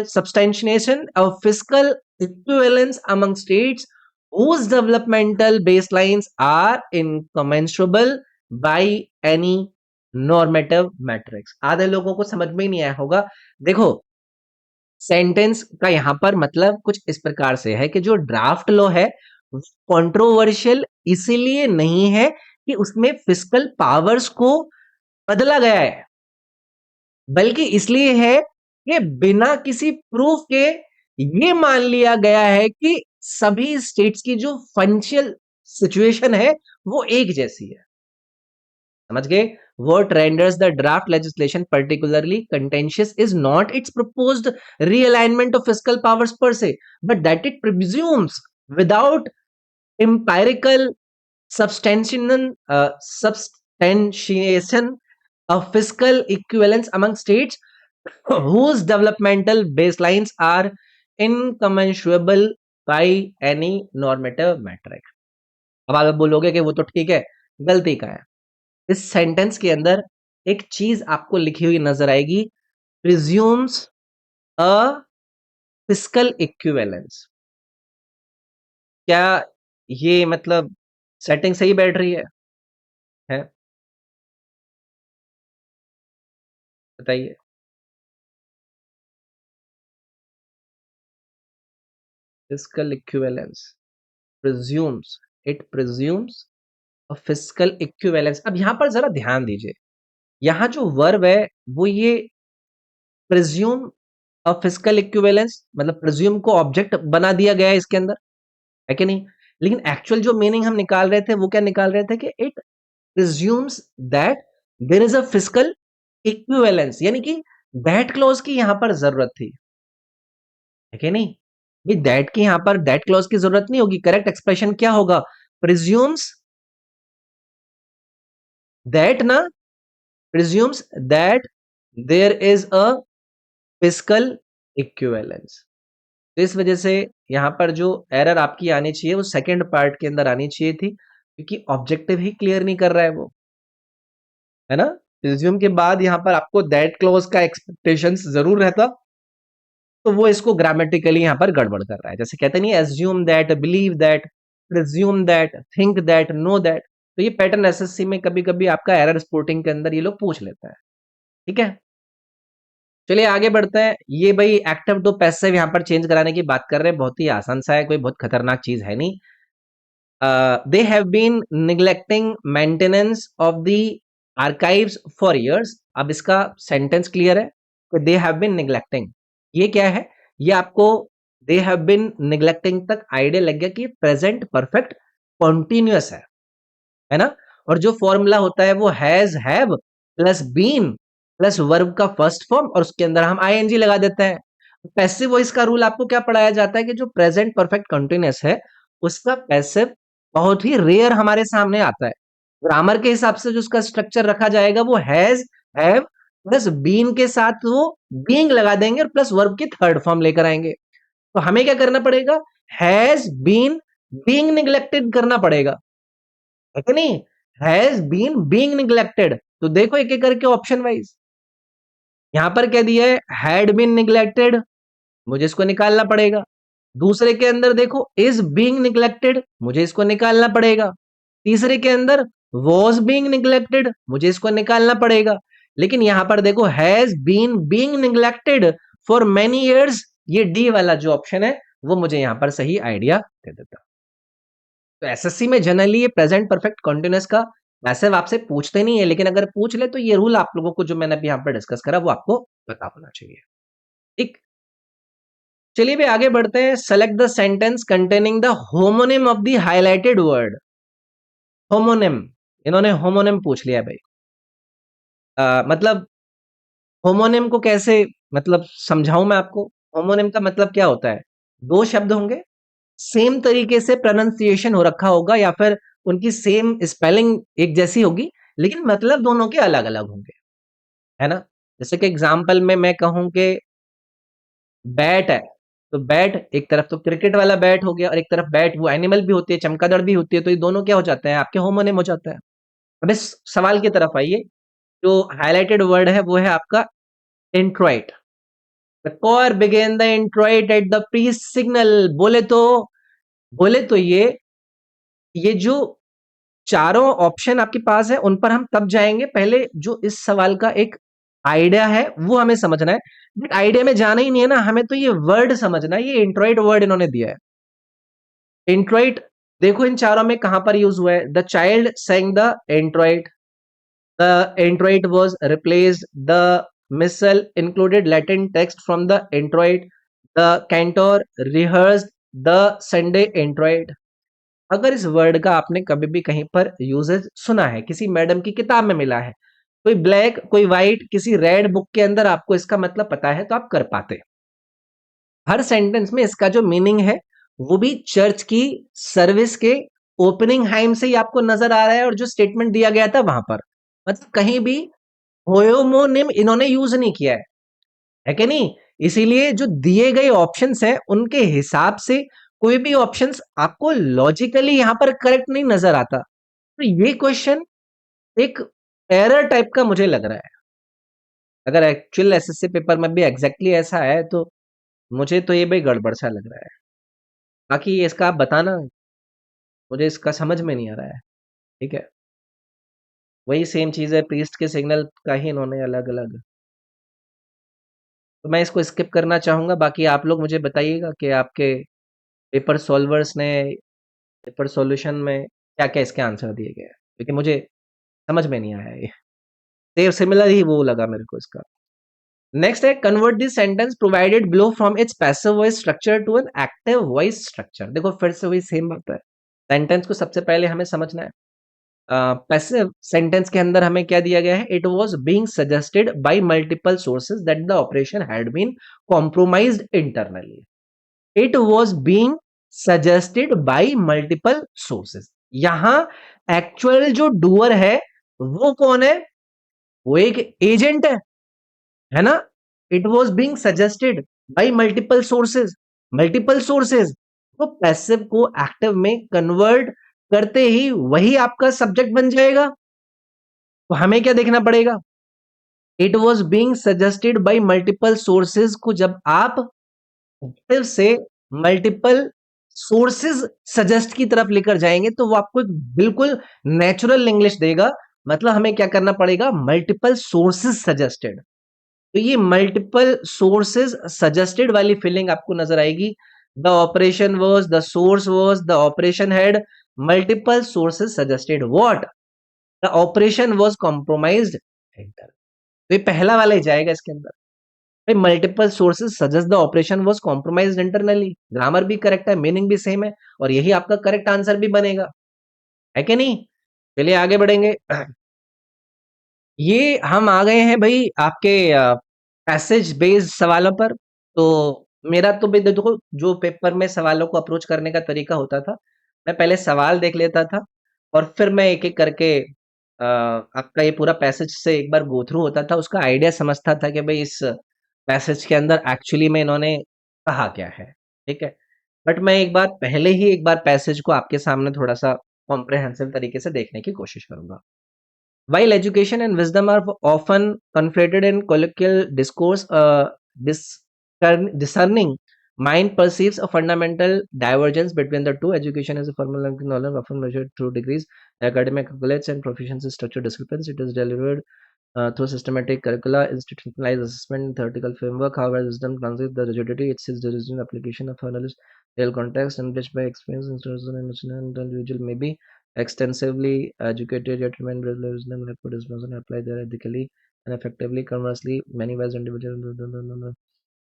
substantiation, of fiscal equivalence among states whose developmental baselines are incommensurable by any normative metrics। आधे लोगों को समझ में ही नहीं आया होगा। देखो, sentence का यहां पर मतलब कुछ इस प्रकार से है कि जो ड्राफ्ट लॉ है कंट्रोवर्शियल इसीलिए नहीं है कि उसमें फिस्कल पावर्स को बदला गया है, बल्कि इसलिए है कि बिना किसी प्रूफ के ये मान लिया गया है कि सभी स्टेट्स की जो फाइनेंशियल सिचुएशन है वो एक जैसी है। समझ गए? What renders the draft legislation particularly contentious is not its proposed realignment of fiscal powers per se, but that it presumes, without empirical substantiation of fiscal equivalence among states whose developmental baselines are incommensurable by any normative metric। अब आप बोलोगे कि वो तो ठीक है, गलती का है। इस सेंटेंस के अंदर एक चीज आपको लिखी हुई नजर आएगी, प्रिज्यूम्स अ फिस्कल इक्विवेलेंस। क्या ये मतलब सेटिंग सही बैठ रही है? बताइए। Fiscal equivalence presumes, it presumes a fiscal equivalence. अब यहां पर जरा ध्यान दीजिए, यहां जो वर्ब है वो ये प्रिज्यूम अ फिस्कल इक्विवेलेंस, मतलब प्रिज्यूम को ऑब्जेक्ट बना दिया गया है इसके अंदर, है कि नहीं? लेकिन एक्चुअल जो मीनिंग हम निकाल रहे थे वो क्या निकाल रहे थे कि it presumes that there is a fiscal equivalence, यानी कि दैट क्लॉज की यहां पर जरूरत थी, है कि नहीं? ये दैट की यहां पर दैट क्लॉज की जरूरत नहीं होगी। करेक्ट एक्सप्रेशन क्या होगा? प्रिज्यूम्स दैट ना presumes that there is a physical equivalence. तो इस वजह से यहां पर जो एरर आपकी आनी चाहिए वो सेकंड पार्ट के अंदर आनी चाहिए थी, क्योंकि ऑब्जेक्टिव ही क्लियर नहीं कर रहा है वो, है ना। प्रिज्यूम के बाद यहां पर आपको दैट क्लॉज का एक्सपेक्टेशंस जरूर रहता, तो वो इसको ग्रामेटिकली यहां पर गड़बड़ कर रहा है। जैसे कहते नहीं, assume that, believe that, presume that, think that, know that. तो ये पैटर्न एसएससी में कभी कभी आपका एरर स्पोर्टिंग के अंदर ये लोग पूछ लेता है। ठीक है, चलिए आगे बढ़ते हैं। ये भाई एक्टिव टू पैसिव यहाँ पर चेंज कराने की बात कर रहे हैं, बहुत ही आसान सा है, कोई बहुत खतरनाक चीज है नहीं। They have been neglecting maintenance of the archives for years. अब इसका सेंटेंस क्लियर है कि दे हैव बीन निग्लेक्टिंग, ये क्या है, ये आपको दे हैव बीन निग्लेक्टिंग तक आइडिया लग गया कि प्रेजेंट परफेक्ट कॉन्टिन्यूअस है ना। और जो फॉर्मूला होता है वो has, have plus been plus verb का फर्स्ट फॉर्म, और उसके अंदर हम आईएनजी लगा देते हैं। पैसिव वॉइस का रूल आपको क्या पढ़ाया जाता है कि जो प्रेजेंट परफेक्ट कंटिन्यूअस है उसका पैसिव बहुत ही रेयर हमारे सामने आता है। ग्रामर के हिसाब से जो उसका स्ट्रक्चर रखा जाएगा वो हैज, हैव प्लस बीन के साथ वो बीइंग लगा देंगे और प्लस वर्ब की थर्ड फॉर्म लेकर आएंगे। तो हमें क्या करना पड़ेगा, हैज बीन बीइंग निग्लेक्टेड करना पड़ेगा, है कि नहीं। हैज बीन बीइंग निग्लेक्टेड, तो देखो एक एक करके ऑप्शन वाइज। यहां पर क्या दिया है, हैड बीन निग्लेक्टेड, मुझे इसको निकालना पड़ेगा। दूसरे के अंदर देखो इज बीइंग निग्लेक्टेड, मुझे इसको निकालना पड़ेगा। तीसरे के अंदर वॉज बीइंग निग्लेक्टेड, मुझे इसको निकालना पड़ेगा। लेकिन यहां पर देखो has been being neglected for many years, ये डी वाला जो ऑप्शन है वो मुझे यहां पर सही आइडिया दे देता। तो एसएससी में जनरली ये प्रेजेंट परफेक्ट कंटीन्यूअस का वैसे आपसे पूछते नहीं है, लेकिन अगर पूछ ले तो ये रूल आप लोगों को जो मैंने अभी यहाँ पर डिस्कस करा वो आपको पता होना चाहिए। ठीक, चलिए भी आगे बढ़ते हैं। Select the sentence containing the homonym of the highlighted word. Homonym, इन्होंने होमोनिम पूछ लिया भाई। मतलब होमोनिम को कैसे मतलब समझाऊं मैं आपको। होमोनिम का मतलब क्या होता है, दो शब्द होंगे, सेम तरीके से प्रोनाउंसिएशन हो रखा होगा या फिर उनकी सेम स्पेलिंग एक जैसी होगी, लेकिन मतलब दोनों के अलग अलग होंगे, है ना। जैसे कि एग्जाम्पल में मैं कहूं कि बैट है, तो बैट एक तरफ तो क्रिकेट वाला बैट हो गया और एक तरफ बैट वो एनिमल भी होती है, चमगादड़ भी होती है, तो ये दोनों क्या हो जाते हैं, आपके होमोनिम हो जाता है। अब इस सवाल की तरफ आइए, जो हाईलाइटेड वर्ड है वो है आपका introit. The choir began the introit at the pre signal. बोले तो ये जो चारों ऑप्शन आपके पास है उन पर हम तब जाएंगे, पहले जो इस सवाल का एक आइडिया है वो हमें समझना है। बट आइडिया में जाना ही नहीं है ना, हमें तो ये वर्ड समझना है। ये इंट्रोइट वर्ड इन्होंने दिया है, इंट्रोइट। देखो इन चारों में कहां पर यूज हुआ है, the child sang the introit, the introit was replaced, the missal included Latin text from the introit, the cantor rehearsed the Sunday introit. अगर इस वर्ड का आपने कभी भी कहीं पर यूजेज सुना है, किसी मैडम की किताब में मिला है, कोई ब्लैक कोई व्हाइट किसी रेड बुक के अंदर आपको इसका मतलब पता है तो आप कर पाते। हर सेंटेंस में इसका जो मीनिंग है वो भी चर्च की सर्विस के ओपनिंग हाइम से ही आपको नजर आ रहा है, और जो स्टेटमेंट दिया गया था वहां पर मतलब कहीं भी होमोनिम इन्होंने यूज नहीं किया है कि नहीं। इसीलिए जो दिए गए ऑप्शंस हैं उनके हिसाब से कोई भी ऑप्शंस आपको लॉजिकली यहां पर करेक्ट नहीं नजर आता। तो ये क्वेश्चन एक एरर टाइप का मुझे लग रहा है। अगर एक्चुअल एसएससी पेपर में भी एग्जैक्टली ऐसा है तो मुझे तो ये भाई गड़बड़ सा लग रहा है। बाकी इसका आप बताना, मुझे इसका समझ में नहीं आ रहा है। ठीक है, वही सेम चीज है, प्रीस्ट के सिग्नल का ही इन्होंने अलग अलग, तो मैं इसको स्किप करना चाहूंगा। बाकी आप लोग मुझे बताइएगा कि आपके पेपर सॉल्वर्स ने पेपर सॉल्यूशन में क्या क्या इसके आंसर दिए गए हैं, क्योंकि मुझे समझ में नहीं आया ये। सेम सिमिलर ही वो लगा मेरे को इसका। नेक्स्ट है convert this sentence provided below from its passive voice structure to an active voice structure. देखो फिर से वही सेम बात है, सेंटेंस को सबसे पहले हमें समझना है। पैसिव सेंटेंस के अंदर हमें क्या दिया गया है, it was being suggested by multiple sources that the operation had been compromised internally. It was being suggested by multiple sources, यहां एक्चुअल जो डूअर है वो कौन है? वो एक एजेंट है ना? It was being suggested by multiple sources. तो पैसिव को एक्टिव में कन्वर्ट करते ही वही आपका सब्जेक्ट बन जाएगा। तो हमें क्या देखना पड़ेगा? It was being suggested by multiple sources को जब आप एक्टिव से मल्टीपल सोर्सेज सजेस्ट की तरफ लेकर जाएंगे तो वो आपको एक बिल्कुल नेचुरल इंग्लिश देगा। मतलब हमें क्या करना पड़ेगा? Multiple sources suggested. तो ये मल्टीपल सोर्सेज सजेस्टेड वाली फीलिंग आपको नजर आएगी। The operation was, the source was, the operation had multiple sources suggested what, the operation was compromised. तो ये पहला वाला ही जाएगा इसके अंदर। भाई multiple sources suggest the operation was compromised internally, grammar भी करेक्ट है, मीनिंग भी सेम है, और यही आपका करेक्ट आंसर भी बनेगा, है कि नहीं? चलिए आगे बढ़ेंगे। ये हम आ गए हैं भाई आपके पैसेज बेस्ड सवालों पर। तो मेरा तो भाई देखो, जो पेपर में सवालों को अप्रोच करने का तरीका होता था, मैं पहले सवाल देख लेता था और फिर मैं एक एक करके आपका ये पूरा पैसेज से एक बार गो थ्रू होता था, उसका आइडिया समझता था कि भाई इस पैसेज के अंदर एक्चुअली में इन्होंने कहा क्या है। ठीक है, बट मैं एक बार पहले ही एक बार पैसेज को आपके सामने थोड़ा सा कॉम्प्रिहेंसिव तरीके से देखने की कोशिश करूंगा। While education and wisdom are often conflated in colloquial discourse, discerning mind perceives a fundamental divergence between the two. Education is a formal knowledge often measured through degrees, academic accolades, and proficiency structure disciplines. It is delivered through systematic curricula, institutionalized assessment, theoretical framework. However, wisdom transcends the rigidity. It is the original application of knowledge, real context, enriched by experience, institutional, emotional, and individual may be extensively educated yet remain wisdom left for disposal and apply there ethically and effectively. Conversely, many wise individuals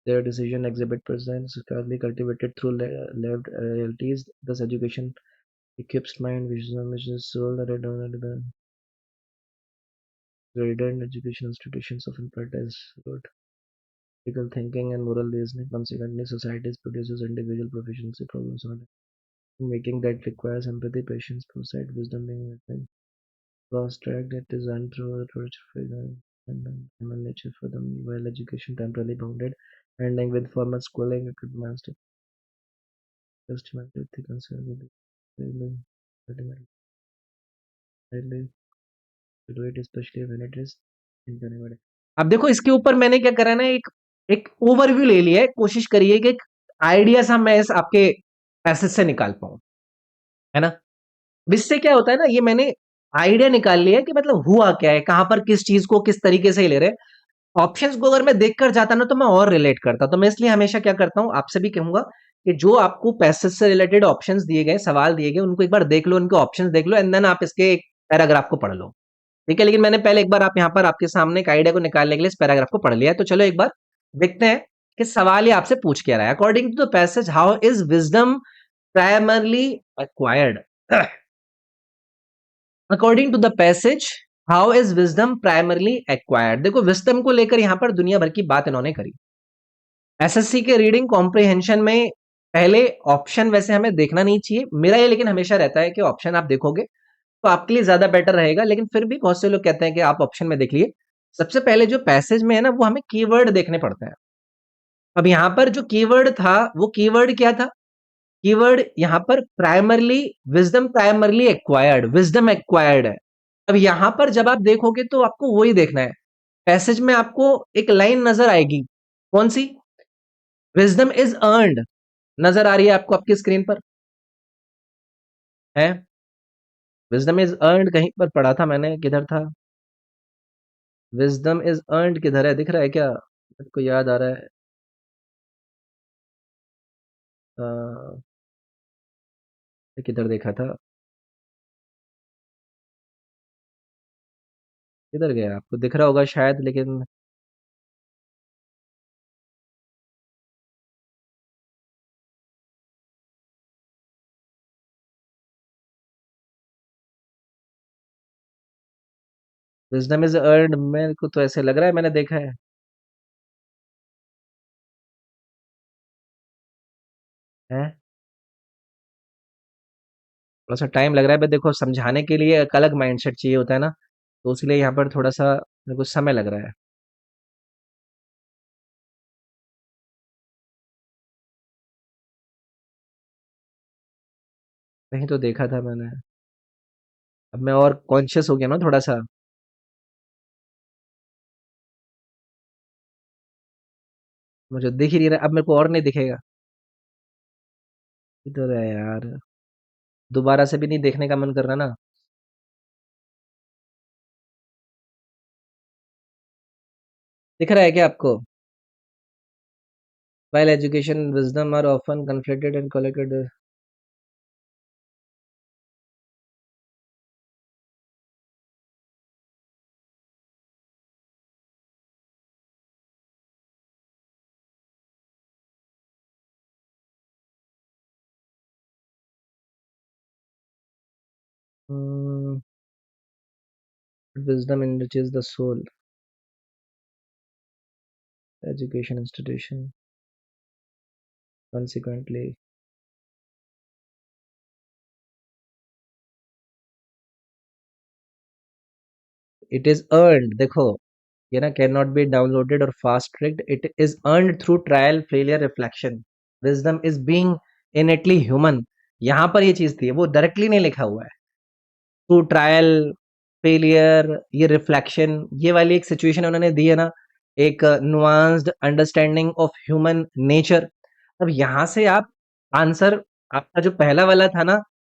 their decision exhibit presence scarcely cultivated through lived realities. Thus, education equips mind, vision, which is soul, the graded education institutions often prioritize good critical thinking and moral reasoning. Consequently, societies produces individual proficiency problem solving, making that requires empathy, patience, foresight, wisdom being within. Cross-tracked, it is earned through torture, figure, and human nature for them, while education temporarily bounded, ending with formal schooling, it could master systematic conservative, ultimately, highly graduate, especially when it is inconvenient. अब देखो इसके ऊपर मैंने क्या करा ना, एक एक ओवरव्यू ले लिया है, कोशिश करिए कि एक आइडिया सा मैं इस आपके पैसेज से निकाल पाऊं, है ना? इससे क्या होता है ना, ये मैंने आइडिया निकाल लिया है कि मतलब हुआ क्या है, कहां पर किस चीज को किस तरीके से ले रहे हैं। ऑप्शंस को अगर मैं देखकर जाता ना तो मैं और रिलेट करता, तो मैं इसलिए हमेशा क्या करता हूं, आपसे भी कहूंगा कि जो आपको पैसेज से रिलेटेड ऑप्शंस दिए गए, सवाल दिए गए, उनको एक बार देख लो, उनके ऑप्शंस देख लो, एंड देन आप इसके एक पैराग्राफ को पढ़ लो। ठीक है, लेकिन मैंने पहले एक बार आप यहाँ पर आपके सामने एक आइडिया को निकालने के लिए इस पैराग्राफ को पढ़ लिया है, तो चलो एक बार देखते हैं कि सवाल ये आपसे पूछ क्या रहा है। According to the passage, how is wisdom primarily acquired? According to the passage, how is wisdom primarily acquired? देखो विजडम को लेकर यहां पर दुनिया भर की बात इन्होंने करी। एसएससी के रीडिंग कॉम्प्रिहेंशन में पहले ऑप्शन वैसे हमें देखना नहीं चाहिए, मेरा ये लेकिन हमेशा रहता है कि ऑप्शन आप देखोगे तो आपके लिए ज्यादा बेटर रहेगा, लेकिन फिर भी बहुत से लोग कहते हैं कि आप ऑप्शन में देख लिए। सबसे पहले जो पैसेज में है ना, वो हमें कीवर्ड देखने पड़ते हैं। अब यहाँ पर जो कीवर्ड था, वो कीवर्ड क्या था? कीवर्ड यहाँ पर primarily, wisdom primarily acquired, wisdom acquired है। अब यहाँ पर जब आप देखोगे तो आपको वही देखना है। पैसेज में आपको एक लाइन नजर आएगी, कौन सी? विजडम इज अर्नड, नजर आ रही है आपको आपकी स्क्रीन पर? है, विजडम इज अर्नड कहीं पर पढ़ा था मैंने, किधर था? विजडम इज अर्नड किधर है, दिख रहा है क्या? मेरे को याद आ रहा है, किधर देखा था, किधर गया? आपको दिख रहा होगा शायद, लेकिन विजडम इज अर्नड मेरे को तो ऐसे लग रहा है मैंने देखा है। थोड़ा सा टाइम लग रहा है, बट देखो समझाने के लिए एक अलग माइंडसेट चाहिए होता है ना। तो इसलिए यहाँ पर थोड़ा-सा मेरे को समय लग रहा है। कहीं तो देखा था मैंने। अब मैं और कॉन्शियस हो गया ना थोड़ा-सा। मुझे दिख ही नहीं रहा, अब मेरे को और नहीं दिखेगा। किधर है यार? दोबारा से भी नहीं देखने का मन कर रहा ना। दिख रहा है क्या आपको? While education and wisdom are often conflated and collected. Hmm, wisdom enriches the soul. Education institution, consequently, it is earned. देखो, ये ना cannot be downloaded or fast tricked. It is earned through trial, failure, reflection. Wisdom is being innately human. यहाँ पर ये चीज थी, वो directly नहीं लिखा हुआ है। थ्रू ट्रायल, फेलियर, ये रिफ्लेक्शन, ये वाली एक सिचुएशन उन्होंने दी है ना, एक nuanced understanding of human nature. अब यहाँ से आप आंसर, आपका जो पहला वाला था ना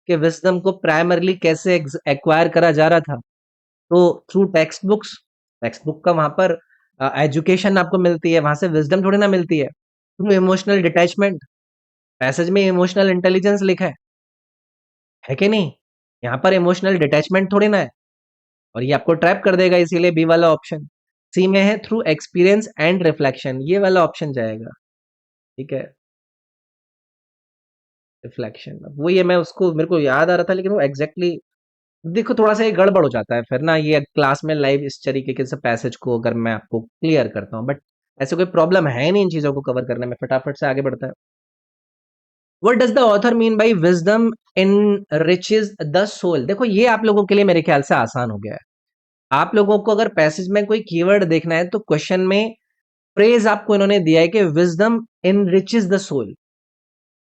कि विजडम को प्राइमरली कैसे एक्वायर करा जा रहा था, तो through text books, text book का वहां पर एजुकेशन आपको मिलती है, वहां से विजडम थोड़ी ना मिलती है। थ्रू इमोशनल डिटैचमेंट, पैसेज में इमोशनल इंटेलिजेंस लिखा है कि नहीं? यहाँ पर इमोशनल डिटैचमेंट थोड़ी ना है, और ये आपको ट्रैप कर देगा, इसीलिए बी वाला ऑप्शन। सी में है थ्रू एक्सपीरियंस एंड रिफ्लेक्शन, ये वाला ऑप्शन जाएगा। ठीक है, रिफ्लेक्शन वही है, मैं उसको, मेरे को याद आ रहा था लेकिन वो एग्जैक्टली देखो थोड़ा सा ये गड़बड़ हो जाता है फिर ना, ये क्लास में लाइव इस तरीके के से पैसेज को अगर मैं आपको क्लियर करता हूँ, बट ऐसे कोई प्रॉब्लम है नहीं इन चीजों को कवर करने में, फटाफट से आगे बढ़ता है। What does the author mean by wisdom enriches the soul? देखो ये आप लोगों के लिए मेरे ख्याल से आसान हो गया है। आप लोगों को अगर पैसेज में कोई कीवर्ड देखना है तो क्वेश्चन में फ्रेज आपको इन्होंने दिया है कि विजडम इनरिचेस द सोल।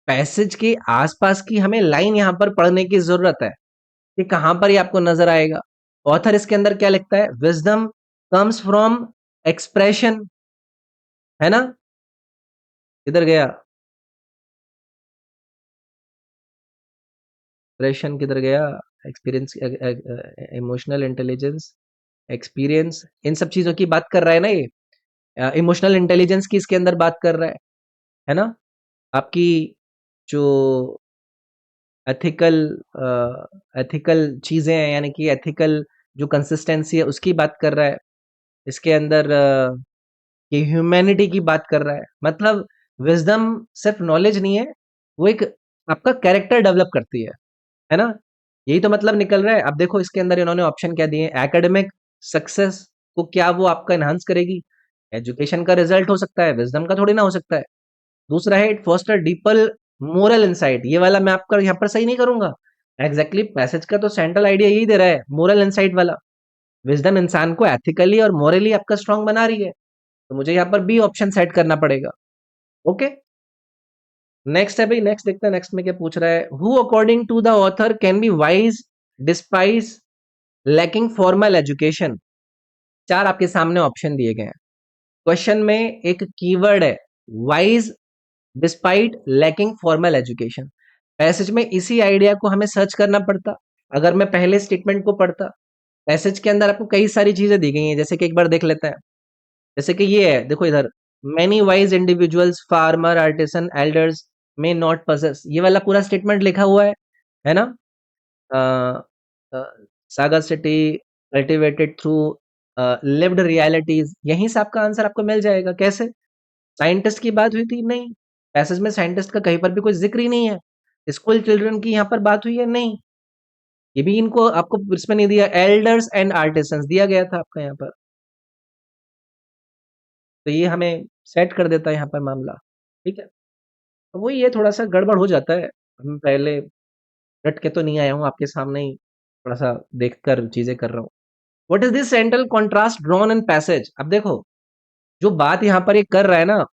पैसेज के आसपास की हमें लाइन यहां पर पढ़ने की जरूरत है कि कहां पर ये आपको नजर आएगा। ऑथर इसके अंदर क्या लिखता है? विजडम कम्स फ्रॉम एक्सप्रेशन, है ना? किधर गया एक्सप्रेशन? किधर गया एक्सपीरियंस? इमोशनल इंटेलिजेंस, एक्सपीरियंस, इन सब चीजों की बात कर रहा है ना ये। इमोशनल इंटेलिजेंस की इसके अंदर बात कर रहा है ना? आपकी जो एथिकल एथिकल चीजें हैं, यानी कि एथिकल जो कंसिस्टेंसी है उसकी बात कर रहा है। इसके अंदर ये ह्यूमैनिटी की बात कर रहा है। मतलब विजडम सिर्फ नॉलेज नहीं है, वो एक आपका कैरेक्टर डेवलप करती है ना? यही तो मतलब निकल रहा है। अब देखो इसके अंदर इन्होंने ऑप्शन क्या दिए, एकेडमिक सक्सेस को क्या वो आपका एनहांस करेगी? एजुकेशन का रिजल्ट हो सकता है, विजडम का थोड़ी ना हो सकता है। दूसरा है इट फोस्टर डीपल मोरल इंसाइट, ये वाला मैं आपका यहाँ पर सही नहीं करूंगा। एग्जैक्टली पैसेज का तो सेंट्रल आइडिया यही दे रहा है, मोरल इंसाइट वाला। विजडम इंसान को एथिकली और मोरली आपका स्ट्रांग बना रही है, तो मुझे यहाँ पर बी ऑप्शन सेट करना पड़ेगा। ओके, नेक्स्ट है भाई, नेक्स्ट देखते हैं नेक्स्ट में क्या पूछ रहा है। Who according to the author can be wise despise lacking formal education? चार आपके सामने ऑप्शन दिए गए हैं। क्वेश्चन में एक कीवर्ड है wise despite lacking formal education. Passage में इसी आइडिया को हमें सर्च करना पड़ता। अगर मैं पहले स्टेटमेंट को पढ़ता, पैसेज के अंदर आपको कई सारी चीजें दी गई हैं, जैसे कि एक बार देख लेते हैं। जैसे कि ये है, देखो इधर, many wise individuals, farmer, artisan, elders may not possess, ये वाला पूरा स्टेटमेंट लिखा हुआ है ना? Saga city cultivated through lived realities, यहीं से आपका आंसर आपको मिल जाएगा। कैसे? साइंटिस्ट की बात हुई थी? नहीं, पैसेज में साइंटिस्ट का कहीं पर भी कोई जिक्र ही नहीं है। स्कूल चिल्ड्रन की यहाँ पर बात हुई है? नहीं, ये भी इनको आपको इसमें नहीं दिया। एल्डर्स एंड आर्टिसंस दिया गया था आपका यहाँ पर, तो ये हमें सेट कर देता है यहाँ पर मामला। ठीक है, तो वही ये थोड़ा सा गड़बड़ हो जाता है। हम पहले रट के तो नहीं आया हूँ, आपके सामने ही थोड़ा सा देख कर चीजें कर रहा हूँ। What is this central contrast drawn in passage? अब देखो, जो बात यहाँ पर ये कर रहा है ना,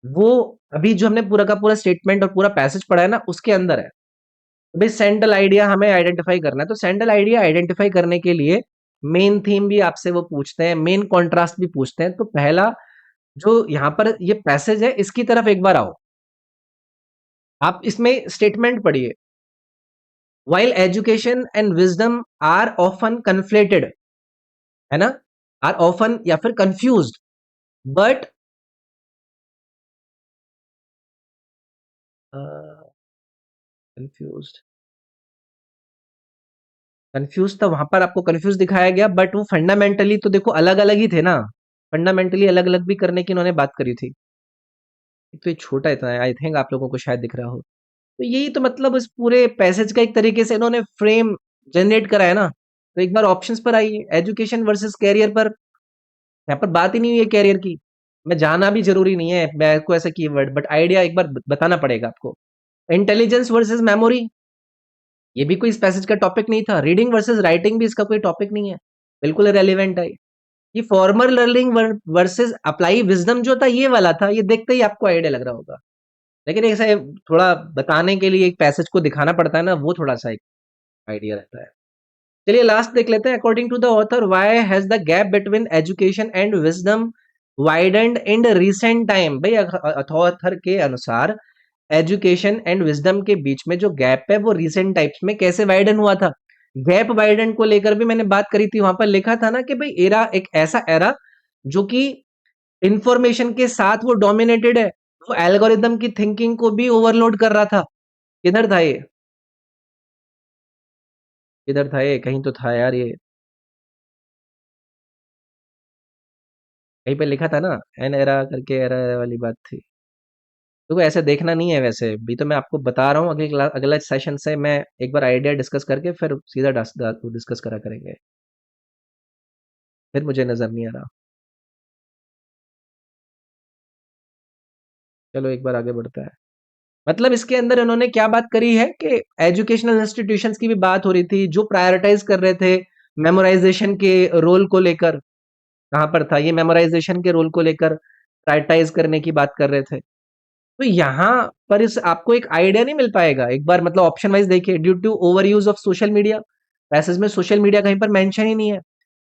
वो अभी जो हमने पूरा का पूरा स्टेटमेंट और पूरा पैसेज पढ़ा है ना, उसके अंदर है। तो भाई सेंट्रल आइडिया हमें आइडेंटिफाई करना है, तो सेंट्रल आइडिया आइडेंटिफाई करने के लिए मेन थीम भी आपसे वो पूछते हैं, मेन कॉन्ट्रास्ट भी पूछते हैं। तो पहला जो यहाँ पर ये पैसेज है, इसकी तरफ एक बार आओ। आप इसमें स्टेटमेंट पढ़िए, while education and wisdom are often conflated, है ना, आर ऑफन या फिर कंफ्यूज्ड, बट कंफ्यूज्ड, कंफ्यूज था वहां पर, आपको कंफ्यूज दिखाया गया, बट वो फंडामेंटली तो देखो अलग अलग ही थे ना, फंडामेंटली अलग अलग भी करने की इन्होंने बात करी थी। एक तो ये छोटा इतना है, आई थिंक आप लोगों को शायद दिख रहा हो। तो यही तो मतलब इस पूरे पैसेज का एक तरीके से इन्होंने फ्रेम जनरेट करा है ना। तो एक बार ऑप्शंस पर आइए, एजुकेशन वर्सेस कैरियर पर। यहाँ पर बात ही नहीं हुई है कैरियर की, मैं जाना भी जरूरी नहीं है मैं को ऐसा कीवर्ड, बट आइडिया एक बार बताना पड़ेगा आपको। इंटेलिजेंस वर्सेस मेमोरी, ये भी कोई इस पैसेज का टॉपिक नहीं था। रीडिंग वर्सेस राइटिंग भी इसका कोई टॉपिक नहीं है, बिल्कुल रेलिवेंट है। ये formal learning versus apply wisdom जो था, ये वाला था, ये देखते ही आपको आइडिया लग रहा होगा। लेकिन ऐसा थोड़ा बताने के लिए एक पैसेज को दिखाना पड़ता है ना, वो थोड़ा सा एक आइडिया रहता है। चलिए लास्ट देख लेते हैं। According to the author, why has the gap between education and wisdom widened in recent time? भाई ऑथर के अनुसार एजुकेशन एंड विजडम के बीच में जो गैप है वो रिसेंट टाइप्स में कैसे वाइडन हुआ था? गैप वाइडन को लेकर भी मैंने बात करी थी, वहां पर लिखा था ना कि भाई एरा एक ऐसा एरा जो कि इंफॉर्मेशन के साथ वो डोमिनेटेड है, वो एल्गोरिदम की थिंकिंग को भी ओवरलोड कर रहा था। किधर था ये? किधर था ये? कहीं तो था यार ये, कहीं पे लिखा था ना, एन एरा करके एरा वाली बात थी। तो ऐसे देखना नहीं है, वैसे भी तो मैं आपको बता रहा हूँ। अगला सेशन से मैं एक बार आइडिया डिस्कस करके फिर सीधा डिस्कस करा करेंगे। फिर मुझे नजर नहीं आ रहा। चलो एक बार आगे बढ़ता है। मतलब इसके अंदर इन्होंने क्या बात करी है कि एजुकेशनल इंस्टीट्यूशंस की भी बात हो रही थी, जो प्रायोरिटाइज कर रहे थे मेमोराइजेशन के रोल को लेकर। कहाँ पर था ये मेमोराइजेशन के रोल को लेकर प्रायोरिटाइज करने की बात कर रहे थे? तो यहाँ पर इस आपको एक आइडिया नहीं मिल पाएगा। एक बार मतलब ऑप्शन वाइज देखिए, due to over use of social media, passage में सोशल मीडिया कहीं पर मेंशन ही नहीं है।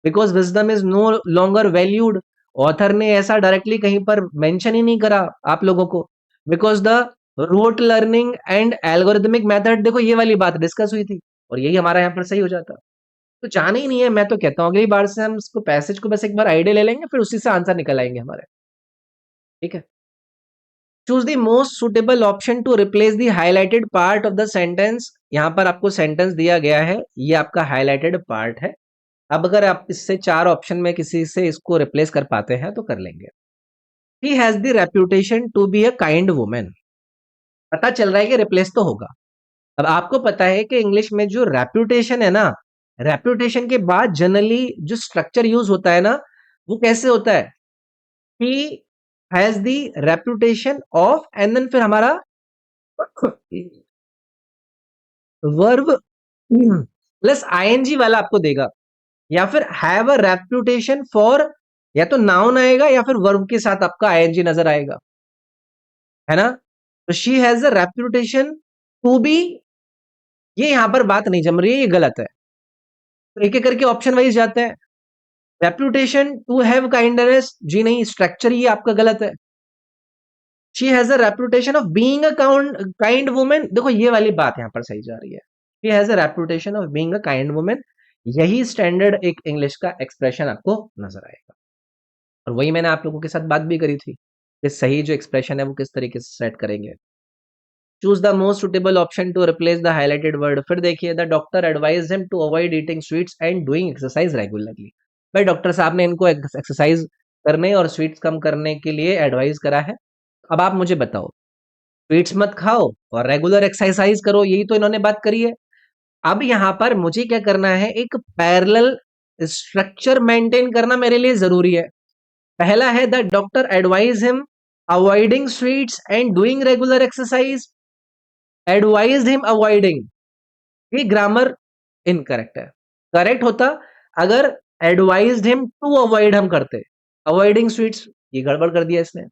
Because wisdom is no longer valued, author ने ऐसा डायरेक्टली कहीं पर मेंशन ही नहीं करा आप लोगों को। Because the rote learning and algorithmic method, देखो ये वाली बात डिस्कस हुई थी और यही हमारा यहाँ पर सही हो जाता। तो जाना ही नहीं है, मैं तो कहता हूँ अगली बार से हम इसको पैसेज को बस एक बार आइडिया ले लेंगे, फिर उसी से आंसर निकल आएंगे हमारे। ठीक है। Choose the most suitable option to replace the highlighted part of the sentence. यहाँ पर आपको सेंटेंस दिया गया है, ये आपका हाईलाइटेड पार्ट है। अब अगर आप इससे चार ऑप्शन में किसी से इसको रिप्लेस कर पाते हैं तो कर लेंगे। He has the reputation to be a kind women, पता चल रहा है कि रिप्लेस तो होगा। अब आपको पता है कि इंग्लिश में जो रेप्यूटेशन है ना, रेप्यूटेशन के बाद जनरली जो स्ट्रक्चर यूज होता है ना, वो कैसे होता है? He has the reputation of, and then फिर हमारा वर्ब प्लस आईएनजी वाला आपको देगा, या फिर हैव अ रेप्यूटेशन फॉर, या तो नाउन आएगा या फिर वर्ब के साथ आपका आईएनजी नजर आएगा, है ना। तो she has a reputation to be, ये यहां पर बात नहीं जम रही है, ये गलत है। तो एक एक करके ऑप्शन वाइज जाते हैं। रेप्यूटेशन टू हैव काइंडनेस, जी नहीं, स्ट्रक्चर ये आपका गलत है। She has a reputation of being a kind women, देखो ये वाली बात यहां पर सही जा रही है। She has a reputation of being a kind women, यही स्टैंडर्ड एक इंग्लिश का एक्सप्रेशन आपको नजर आएगा। और वही मैंने आप लोगों के साथ बात भी करी थी कि सही जो एक्सप्रेशन है वो किस तरीके से सेट करेंगे। Choose the most suitable option to replace the highlighted word. फिर देखिए, the doctor advise him to avoid eating sweets and doing exercise regularly. भाई डॉक्टर साहब ने इनको एक्सरसाइज करने और स्वीट्स कम करने के लिए एडवाइस करा है। अब आप मुझे बताओ, स्वीट्स मत खाओ और रेगुलर एक्सरसाइज करो, यही तो इन्होंने बात करी है। अब यहाँ पर मुझे क्या करना है, एक पैरेलल स्ट्रक्चर मेंटेन करना मेरे लिए जरूरी है। पहला है the doctor advise him avoiding sweets and doing regular exercise, advise him avoiding, ये ग्रामर इनकरेक्ट है। करेक्ट होता अगर एडवाइज्ड हिम टू अवॉइड, हम करते अवॉइडिंग स्वीट्स, ये गड़बड़ कर दिया इसने।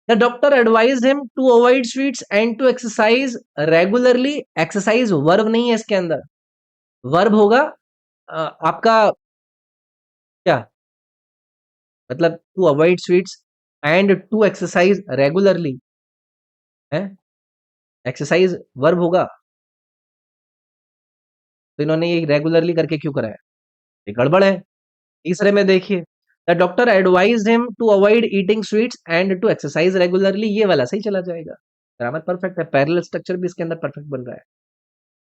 The doctor advised him to avoid sweets and to exercise regularly, exercise verb नहीं है इसके अंदर, वर्ब होगा आपका क्या, मतलब to avoid sweets and to exercise regularly है, एक्सरसाइज वर्ब होगा, तो इन्होंने ये रेगुलरली करके क्यों कराया, ये गड़बड़ है। तीसरे में देखिए, the doctor advised him to avoid eating sweets and to exercise regularly, ये वाला सही चला जाएगा, ग्रामर परफेक्ट है, पैरेलल स्ट्रक्चर भी इसके अंदर परफेक्ट बन रहा है।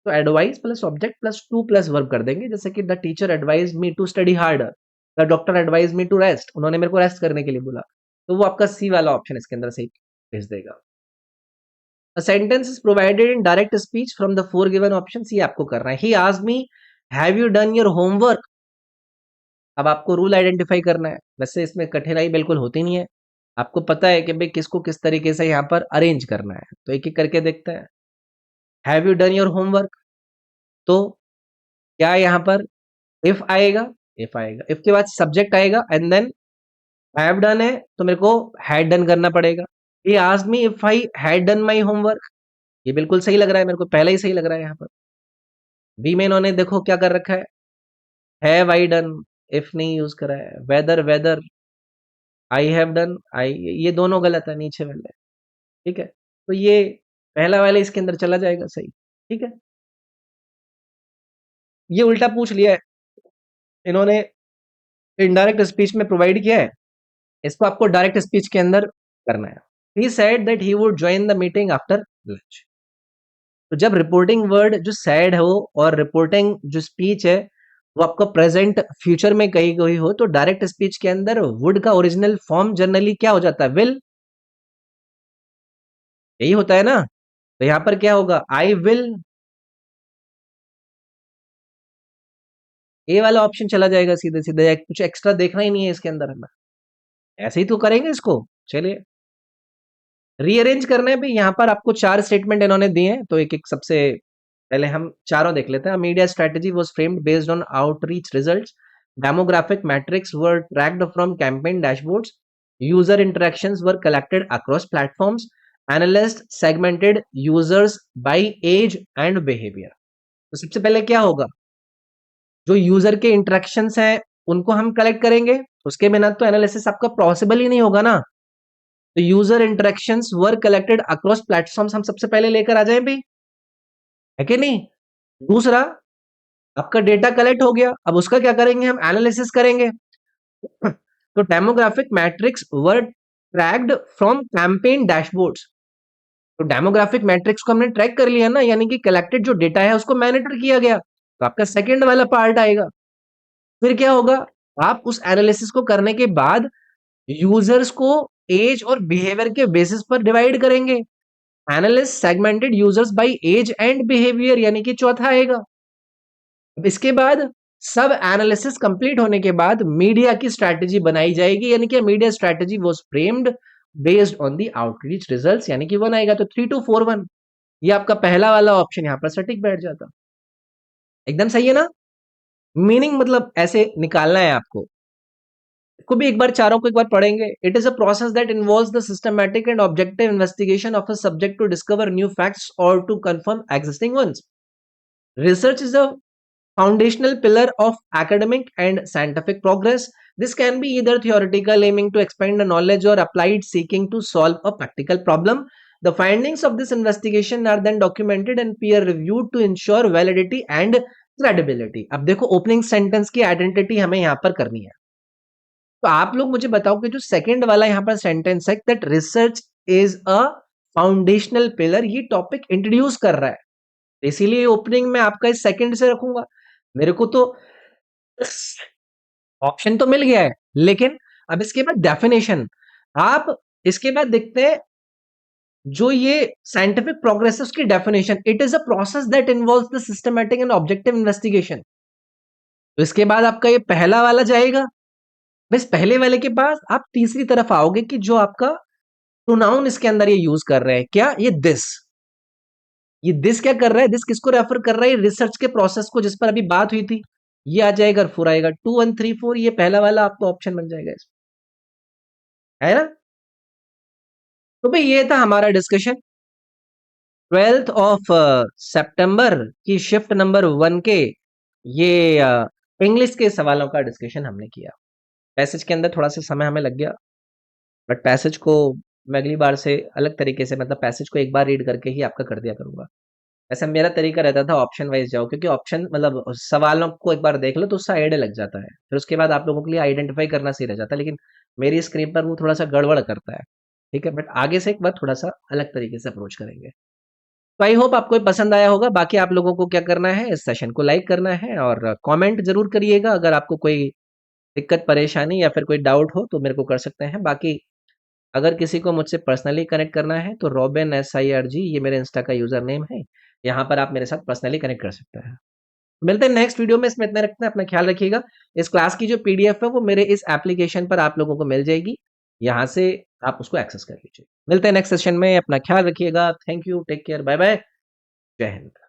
तो advice plus object plus to plus verb कर देंगे, जैसे कि the teacher advise me to study harder, the doctor advise me to rest, उन्होंने मेरे को रेस्ट करने के लिए बोला, तो वो आपका सी वाला ऑप्शन इसके अंदर सही भेज देगा। A sentence is provided in direct speech from the four given options, ये आपको करना है। He asked me, have you done your homework? अब आपको रूल आइडेंटिफाई करना है, वैसे इसमें कठिनाई बिल्कुल होती नहीं है, आपको पता है कि भाई किसको किस तरीके से यहाँ पर अरेंज करना है, तो एक एक करके देखते हैं। Have you done your homework, तो क्या यहाँ पर इफ आएगा, इफ आएगा, इफ के बाद सब्जेक्ट आएगा एंड देन हैव डन है तो मेरे को हैड डन करना पड़ेगा। He asked me if I had done my homework, ये बिल्कुल सही लग रहा है मेरे को, पहले ही सही लग रहा है यहाँ पर। बी में इन्होंने देखो क्या कर रखा है, हैव आई डन, इफ नहीं यूज करा है, whether whether, I have done, I, ये दोनों गलत है नीचे वाले, ठीक है, तो ये पहला वाले इसके अंदर चला जाएगा सही, ठीक है। ये उल्टा पूछ लिया है इन्होंने, इनडायरेक्ट स्पीच में प्रोवाइड किया है, इसको आपको डायरेक्ट स्पीच के अंदर करना है। He said that he would join the meeting after lunch, तो जब रिपोर्टिंग वर्ड जो सैड हो और रिपोर्टिंग जो स्पीच है वो आपका प्रेजेंट फ्यूचर में कही गई हो, तो डायरेक्ट स्पीच के अंदर वुड का ओरिजिनल फॉर्म जनरली क्या हो जाता है, विल, यही होता है ना, तो यहां पर क्या होगा, आई विल, ए वाला ऑप्शन चला जाएगा सीधे सीधे, कुछ एक्स्ट्रा देखना ही नहीं है इसके अंदर हमें, ऐसे ही तो करेंगे इसको। चलिए रीअरेंज करने पे यहाँ पर आपको चार स्टेटमेंट इन्होंने दिए हैं, तो एक एक सबसे पहले हम चारों देख लेते हैं। Media strategy was framed based on outreach results, demographic metrics were tracked from campaign dashboards, user interactions were collected across platforms, analyst segmented users by age and behaviour. तो सबसे पहले क्या होगा, जो यूजर के इंटरेक्शंस हैं उनको हम कलेक्ट करेंगे, उसके बिना तो एनालिसिस आपका पॉसिबल ही नहीं होगा ना, तो user interactions were collected across platforms हम सबसे पहले लेकर आ जाएं भाई, है कि नहीं। दूसरा, आपका डेटा कलेक्ट हो गया, अब उसका क्या करेंगे, हम एनालिसिस करेंगे। तो demographic metrics were tracked from campaign dashboards, तो डेमोग्राफिक मैट्रिक्स को हमने ट्रैक कर लिया ना, यानी कि कलेक्टेड जो डेटा है उसको मॉनिटर किया गया, तो आपका सेकंड वाला पार्ट आएगा। फिर क्या होगा, आप उस एनालिसिस को करने के बाद यूजर्स को एज और बिहेवियर के बेसिस पर डिवाइड करेंगे, analyst segmented users by age and behaviour, यानी कि चौथा आएगा। इसके बाद सब एनालिसिस कंप्लीट होने के बाद मीडिया की स्ट्रैटेजी बनाई जाएगी, यानी कि media strategy was framed based on the outreach results, यानी कि 1 आएगा, तो 3241, ये आपका पहला वाला ऑप्शन यहां पर सटीक बैठ जाता, एकदम सही है ना। मीनिंग मतलब ऐसे निकालना है आपको, को भी एक बार चारों को एक बार पढ़ेंगे। It is a process that involves the systematic and objective investigation of a subject to discover new facts और to confirm existing ones. Research is a foundational pillar of academic and scientific progress. This can be either theoretical, aiming to expand the knowledge, or applied, seeking to solve a practical problem. The findings of this investigation are then documented and peer reviewed to ensure validity and credibility. अब देखो opening sentence की identity हमें यहाँ पर करनी है, तो आप लोग मुझे बताओ कि जो सेकंड वाला यहाँ पर सेंटेंस है that research is a foundational pillar, ये टॉपिक इंट्रोड्यूस कर रहा है, इसीलिए ओपनिंग में आपका इस सेकंड से रखूंगा। मेरे को तो ऑप्शन तो मिल गया है, लेकिन अब इसके बाद डेफिनेशन, आप इसके बाद देखते हैं जो ये साइंटिफिक प्रोग्रेस है उसकी definition, it is a process that involves the systematic and objective investigation. तो इसके बाद आपका ये पहला वाला जाएगा, बस पहले वाले के बाद आप तीसरी तरफ आओगे कि जो आपका प्रोनाउन इसके अंदर ये यूज कर रहे हैं, क्या ये दिस, ये दिस क्या कर रहा है, दिस किसको रेफर कर रहा है, रिसर्च के प्रोसेस को जिस पर अभी बात हुई थी, ये आ जाएगा और 4 आएगा, 2 1 3 4, ये पहला वाला आपका ऑप्शन बन जाएगा इसमें, है ना? तो भाई ये था हमारा डिस्कशन 12th ऑफ सितंबर की शिफ्ट नंबर 1 के ये इंग्लिश के सवालों का डिस्कशन हमने किया। पैसेज के अंदर थोड़ा सा समय हमें लग गया, बट पैसेज को मैं अगली बार से अलग तरीके से, मतलब पैसेज को एक बार रीड करके ही आपका कर दिया करूंगा। ऐसा मेरा तरीका रहता था, ऑप्शन वाइज जाओ, क्योंकि ऑप्शन मतलब सवालों को एक बार देख लो तो उसका आइडिया लग जाता है, फिर उसके बाद आप लोगों के लिए आइडेंटिफाई करना सही रह जाता है। लेकिन मेरी स्क्रीन पर वो थोड़ा सा गड़बड़ करता है, ठीक है, बट आगे से एक बार थोड़ा सा अलग तरीके से अप्रोच करेंगे। तो आई होप आपको ये पसंद आया होगा। बाकी आप लोगों को क्या करना है, इस सेशन को लाइक करना है और कमेंट जरूर करिएगा। अगर आपको कोई दिक्कत परेशानी या फिर कोई डाउट हो तो मेरे को कर सकते हैं। बाकी अगर किसी को मुझसे पर्सनली कनेक्ट करना है तो रॉबिन SIRG ये मेरे इंस्टा का यूजर नेम है, यहाँ पर आप मेरे साथ पर्सनली कनेक्ट कर सकते हैं। मिलते हैं नेक्स्ट वीडियो में, इसमें इतना रखते हैं, अपना ख्याल रखिएगा। इस क्लास की जो PDF है वो मेरे इस एप्लीकेशन पर आप लोगों को मिल जाएगी, यहाँ से आप उसको एक्सेस कर लीजिए। मिलते हैं नेक्स्ट सेशन में, अपना ख्याल रखिएगा। Thank you, take care, bye bye, जय हिंद।